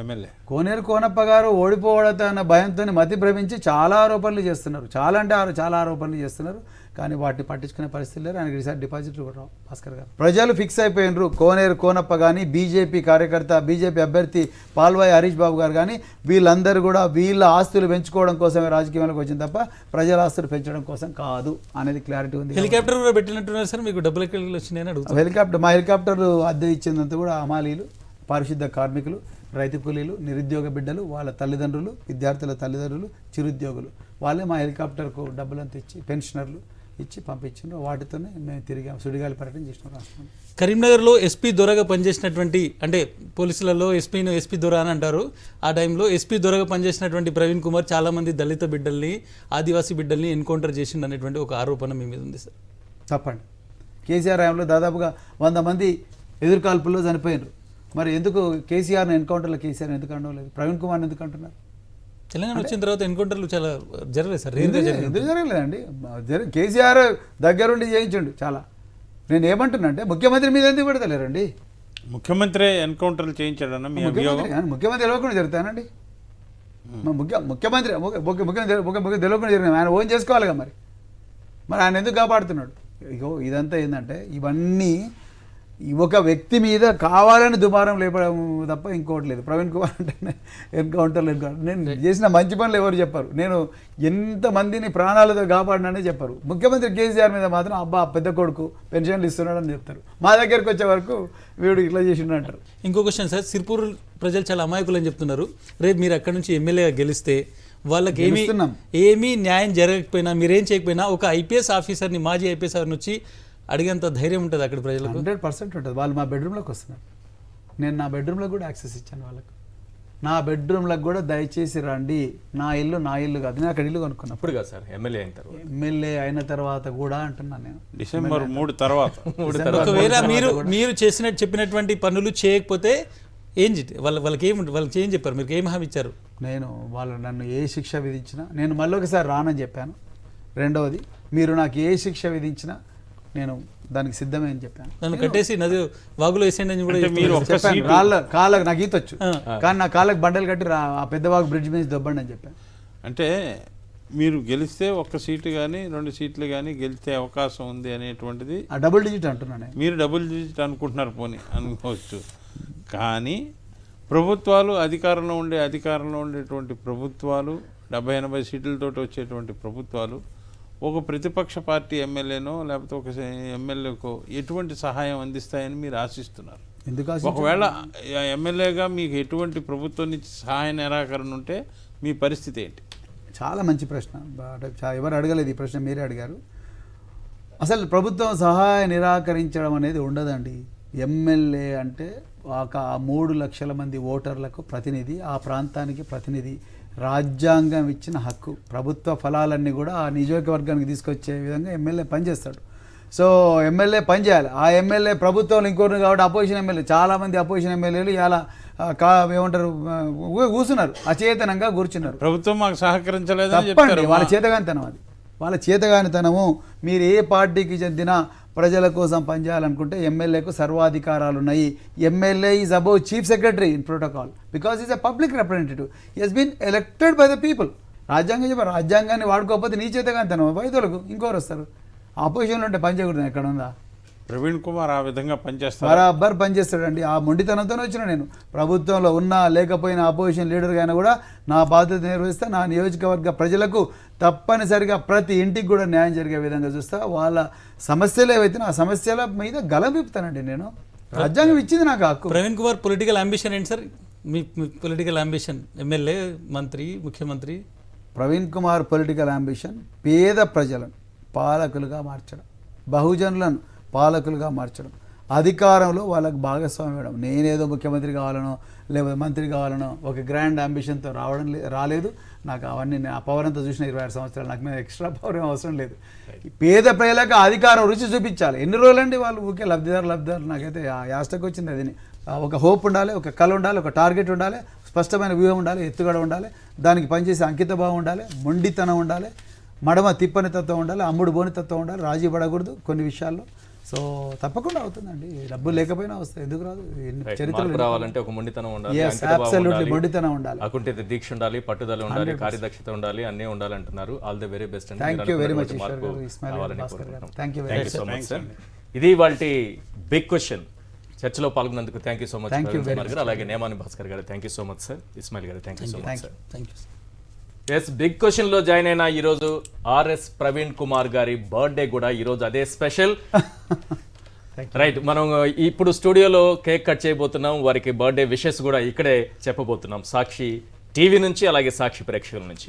ఎమ్మెల్యే కోనేరు కోనప్ప గారు ఓడిపోవడతో అన్న భయంతో మతి భ్రమించి చాలా ఆరోపణలు చేస్తున్నారు. చాలా అంటే చాలా ఆరోపణలు చేస్తున్నారు. కానీ వాటిని పట్టించుకునే పరిస్థితి లేరు. ఆయనకి ఈసారి డిపాజిట్లు కూడా రావు. భాస్కర్ గారు ప్రజలు ఫిక్స్ అయిపోయినరు. కోనేరు కోనప్ప కానీ, బీజేపీ కార్యకర్త, బీజేపీ అభ్యర్థి పాల్వాయి హరీష్ బాబు గారు కానీ వీళ్ళందరూ కూడా వీళ్ళ ఆస్తులు పెంచుకోవడం కోసమే రాజకీయంలోకి వచ్చింది తప్ప ప్రజల ఆస్తులు పెంచడం కోసం కాదు అనేది క్లారిటీ ఉంది. హెలికాప్టర్ కూడా పెట్టినట్టున్నారు సార్, మీకు డబ్బులు ఎక్కడికి వచ్చినాయని అడుగుతారు. హెలికాప్టర్ మా హెలికాప్టర్ అద్దె ఇచ్చిందంతా కూడా అమాలీలు, పారిశుద్ధ కార్మికులు, రైతు కూలీలు, నిరుద్యోగ బిడ్డలు, వాళ్ళ తల్లిదండ్రులు, విద్యార్థుల తల్లిదండ్రులు, చిరుద్యోగులు వాళ్ళే మా హెలికాప్టర్కు డబ్బులంతా ఇచ్చి పెన్షనర్లు ఇచ్చి పంపించారు. వాటితోనే మేము తిరిగాం, సుడిగాలి పర్యటన చేసినాం రాష్ట్రంలో. కరీంనగర్లో ఎస్పీ దొరగా పనిచేసినటువంటి, అంటే పోలీసులలో ఎస్పీ దొర అని అంటారు, ఆ టైంలో ఎస్పీ దొరగా పనిచేసినటువంటి ప్రవీణ్ కుమార్ చాలామంది దళిత బిడ్డల్ని, ఆదివాసీ బిడ్డల్ని ఎన్కౌంటర్ చేసిండు అనేటువంటి ఒక ఆరోపణ మీ మీద ఉంది సార్. చెప్పండి. కేసీఆర్ హయాంలో దాదాపుగా 100 మంది ఎదురుకాల్పుల్లో చనిపోయినారు. మరి ఎందుకు కేసీఆర్ని ఎన్కౌంటర్లో కేసీఆర్ ఎందుకు అనలేదు, ప్రవీణ్ కుమార్ని ఎందుకు అంటున్నారు? తెలంగాణ వచ్చిన తర్వాత ఎన్కౌంటర్లు చాలా జరగలేదు సార్. ఎందుకు జరగలేదండి? కేసీఆర్ దగ్గరుండి చేయించండు చాలా. నేను ఏమంటున్నా అంటే ముఖ్యమంత్రి మీద ఎందుకు పెడతలేరండి? ముఖ్యమంత్రి ఎన్కౌంటర్లు చేయించాడన్న మీ అభియోగం? ముఖ్యమంత్రి తెలియకుండా జరుగుతానండి. ముఖ్యమంత్రి తెలియకుండా జరిగిన ఆయన ఓన్ చేసుకోవాలిగా. మరి ఆయన ఎందుకు కాపాడుతున్నాడు? ఇగో ఇదంతా ఏంటంటే ఇవన్నీ ఒక వ్యక్తి మీద కావాలని దుమారం లేపడం తప్ప ఇంకోటి లేదు. ప్రవీణ్ కుమార్ అంటే ఎన్కౌంటర్లు నేను చేసిన మంచి పనులు ఎవరు చెప్పారు. నేను ఎంతమందిని ప్రాణాలతో కాపాడిననే చెప్పారు. ముఖ్యమంత్రి కేసీఆర్ మీద మాత్రం అబ్బా పెద్ద కొడుకు పెన్షన్లు ఇస్తున్నాడని చెప్తారు. మా దగ్గరికి వచ్చే వరకు వీడు ఇట్లా చేసిండు అంటారు. ఇంకో క్వశ్చన్ సార్, సిర్పూర్ ప్రజలు చాలా అమాయకులు అని చెప్తున్నారు. రేపు మీరు అక్కడ నుంచి ఎమ్మెల్యేగా గెలిస్తే వాళ్ళకి ఏమీ న్యాయం జరగకపోయినా, మీరేం చేయకపోయినా ఒక ఐపీఎస్ ఆఫీసర్ని, మాజీ ఐపీఎస్ ఆఫీసర్ని వచ్చి అడిగేంత ధైర్యం ఉంటుంది అక్కడ ప్రజలకు? 100% ఉంటుంది. వాళ్ళు మా బెడ్రూమ్లోకి వస్తున్నారు. నేను నా బెడ్రూమ్లో కూడా యాక్సెస్ ఇచ్చాను వాళ్ళకు. నా బెడ్రూమ్లకు కూడా దయచేసి రండి. నా ఇల్లు కాదు, నేను అక్కడ ఇల్లు కొనుక్కున్నాను. ఇప్పుడు కాదు సార్, ఎమ్మెల్యే అయిన తర్వాత కూడా అంటున్నాను నేను. డిసెంబర్ 3 తర్వాత. ఒకవేళ మీరు చెప్పినటువంటి పనులు చేయకపోతే వాళ్ళకి ఏం చెప్పారు? మీరు ఏం హామీ ఇచ్చారు? నేను నన్ను ఏ శిక్ష విధించినా నేను మళ్ళీ ఒకసారి రానని చెప్పాను. రెండవది, మీరు నాకు ఏ శిక్ష విధించినా నేను దానికి సిద్ధమే అని చెప్పాను. నన్ను కట్టేసి నది వాగులో వేసేయండి అని కూడా చెప్పాను. కాళ్ళకు నాకు ఈత వచ్చు, కానీ నా కాళ్ళకు బండలు కట్టి ఆ పెద్ద వాగు బ్రిడ్జ్ మీద దొబ్బండి అని చెప్పాను. అంటే మీరు గెలిస్తే 1 సీటు కానీ 2 సీట్లు కానీ గెలిచే అవకాశం ఉంది అనేటువంటిది డబుల్ డిజిట్ అంటున్నాను. మీరు డబుల్ డిజిట్ అనుకుంటున్నారు, పోనీ అనుకోవచ్చు. కానీ ప్రభుత్వాలు అధికారంలో ఉండేటువంటి ప్రభుత్వాలు 70-80 సీట్లతోటి వచ్చేటువంటి ప్రభుత్వాలు ఒక ప్రతిపక్ష పార్టీ ఎమ్మెల్యేనో లేకపోతే ఒక ఎమ్మెల్యేకో ఎటువంటి సహాయం అందిస్తాయని మీరు ఆశిస్తున్నారు? ఒకవేళ ఎమ్మెల్యేగా మీకు ఎటువంటి ప్రభుత్వం నుంచి సహాయ నిరాకరణ ఉంటే మీ పరిస్థితి ఏంటి? చాలా మంచి ప్రశ్న. ఎవరు అడగలేదు ఈ ప్రశ్న, మీరే అడిగారు. అసలు ప్రభుత్వం సహాయ నిరాకరించడం అనేది ఉండదండి. ఎమ్మెల్యే అంటే ఒక 3 లక్షల మంది ఓటర్లకు ప్రతినిధి, ఆ ప్రాంతానికి ప్రతినిధి. రాజ్యాంగం ఇచ్చిన హక్కు. ప్రభుత్వ ఫలాలన్నీ కూడా ఆ నియోజకవర్గానికి తీసుకొచ్చే విధంగా ఎమ్మెల్యే పనిచేస్తాడు. సో ఎమ్మెల్యే పనిచేయాలి. ఆ ఎమ్మెల్యే ప్రభుత్వంలో ఇంకోరు కాబట్టి అపోజిషన్ ఎమ్మెల్యే, చాలామంది అపోజిషన్ ఎమ్మెల్యేలు ఇలా ఏమంటారు కూర్చున్నారు, అచేతనంగా కూర్చున్నారు. ప్రభుత్వం మాకు సహకరించలేదని చెప్పండి. వాళ్ళ చేతగానితనం అది, వాళ్ళ చేతగానితనము. మీరు ఏ పార్టీకి చెందిన ప్రజల కోసం పనిచేయాలనుకుంటే ఎమ్మెల్యేకు సర్వాధికారాలు ఉన్నాయి. MLA is above chief secretary in protocol because is a public representative. He's been elected by the people. రాజ్యాంగం చెప్పారు, రాజ్యాంగాన్ని వాడుకోకపోతే నీ చేతగానితనం వైద్యులకు ఇంకోరు వస్తారు. ఆపోజిషన్లో ఉంటే పని చేయకూడదు, ఎక్కడ ఉందా? ప్రవీణ్ కుమార్ ఆ విధంగా పనిచేస్తారు, బరాబర్ పనిచేస్తాడండి. ఆ మొండితనంతోనే వచ్చిన నేను. ప్రభుత్వంలో ఉన్నా లేకపోయినా అపోజిషన్ లీడర్గా అయినా కూడా నా బాధ్యత నిర్వహిస్తా. నా నియోజకవర్గ ప్రజలకు తప్పనిసరిగా ప్రతి ఇంటికి కూడా న్యాయం జరిగే విధంగా చూస్తా. వాళ్ళ సమస్యలు ఏవైతే ఆ సమస్యల మీద గలం విప్పుతానండి నేను. రాజ్యాంగం ఇచ్చింది నాకు హక్కు. ప్రవీణ్ కుమార్ పొలిటికల్ అంబిషన్ ఏంటి సార్? మీ పొలిటికల్ అంబిషన్ ఎమ్మెల్యే, మంత్రి, ముఖ్యమంత్రి? ప్రవీణ్ కుమార్ పొలిటికల్ అంబిషన్ పేద ప్రజలను పాలకులుగా మార్చడం, బహుజనులను పాలకులుగా మార్చడం, అధికారంలో వాళ్ళకి భాగస్వామ్యం ఇవ్వడం. నేనేదో ముఖ్యమంత్రి కావాలనో లేకపోతే మంత్రి కావాలనో ఒక గ్రాండ్ అంబిషన్తో రాలేదు. నాకు అవన్నీ ఆ పవర్ అంతా చూసిన 26 సంవత్సరాలు, నాకు మీద ఎక్స్ట్రా పవర్ ఏం అవసరం లేదు. పేద ప్రజలకు అధికారం రుచి చూపించాలి. ఎన్ని రోజులండి వాళ్ళు ఊరికే లబ్ధిదారు. నాకైతే ఆ యాస్టకు వచ్చింది అది. ఒక హోప్ ఉండాలి, ఒక కళ ఉండాలి, ఒక టార్గెట్ ఉండాలి, స్పష్టమైన వ్యూహం ఉండాలి, ఎత్తుగడ ఉండాలి, దానికి పనిచేసే అంకిత భావం ఉండాలి, మొండితనం ఉండాలి, మడమ తిప్పని తత్వం ఉండాలి, అమ్ముడు బోని తత్వం ఉండాలి, రాజీ పడకూడదు కొన్ని విషయాల్లో. సో తప్పకుండా అవుతుందండి. డబ్బులు లేకపోయినా వస్తాయి, ఎందుకు రాదు? మార్పు రావాలంటే ఒక మొండితనం ఉండాలి, Yes, అంకిత భావం absolutely, ఉండాలి, మొండితనం ఉండాలి. అకుంఠిత దీక్ష ఉండాలి, పట్టుదల ఉండాలి, కార్యదక్షత ఉండాలి, అన్నీ ఉండాలంటున్నారు. All the very best. Thank you very much Eshwar గారు, ఇస్మాయిల్ గారు, భాస్కర్ గారు. Thank you very thank much. You so much sir. ఇది వాళ్ళ బిగ్ క్వశ్చన్. చర్చలో పాల్గొన్నందుకు థ్యాంక్ యూ సో మచ్ గారు, అలాగే నేమాని భాస్కర్ గారు thank you so much sir. Ismail గారు thank you so much sir. Thank you. Yes, big question లో జాయిన్ అయిన ఈరోజు ఆర్ఎస్ ప్రవీణ్ కుమార్ గారి బర్త్డే కూడా ఈరోజు అదే స్పెషల్. రైట్, మనం ఇప్పుడు స్టూడియోలో కేక్ కట్ చేయబోతున్నాం. వారికి బర్త్డే విషెస్ కూడా ఇక్కడే చెప్పబోతున్నాం, సాక్షి టీవీ నుంచి అలాగే సాక్షి ప్రేక్షకుల నుంచి.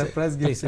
Surprise gift.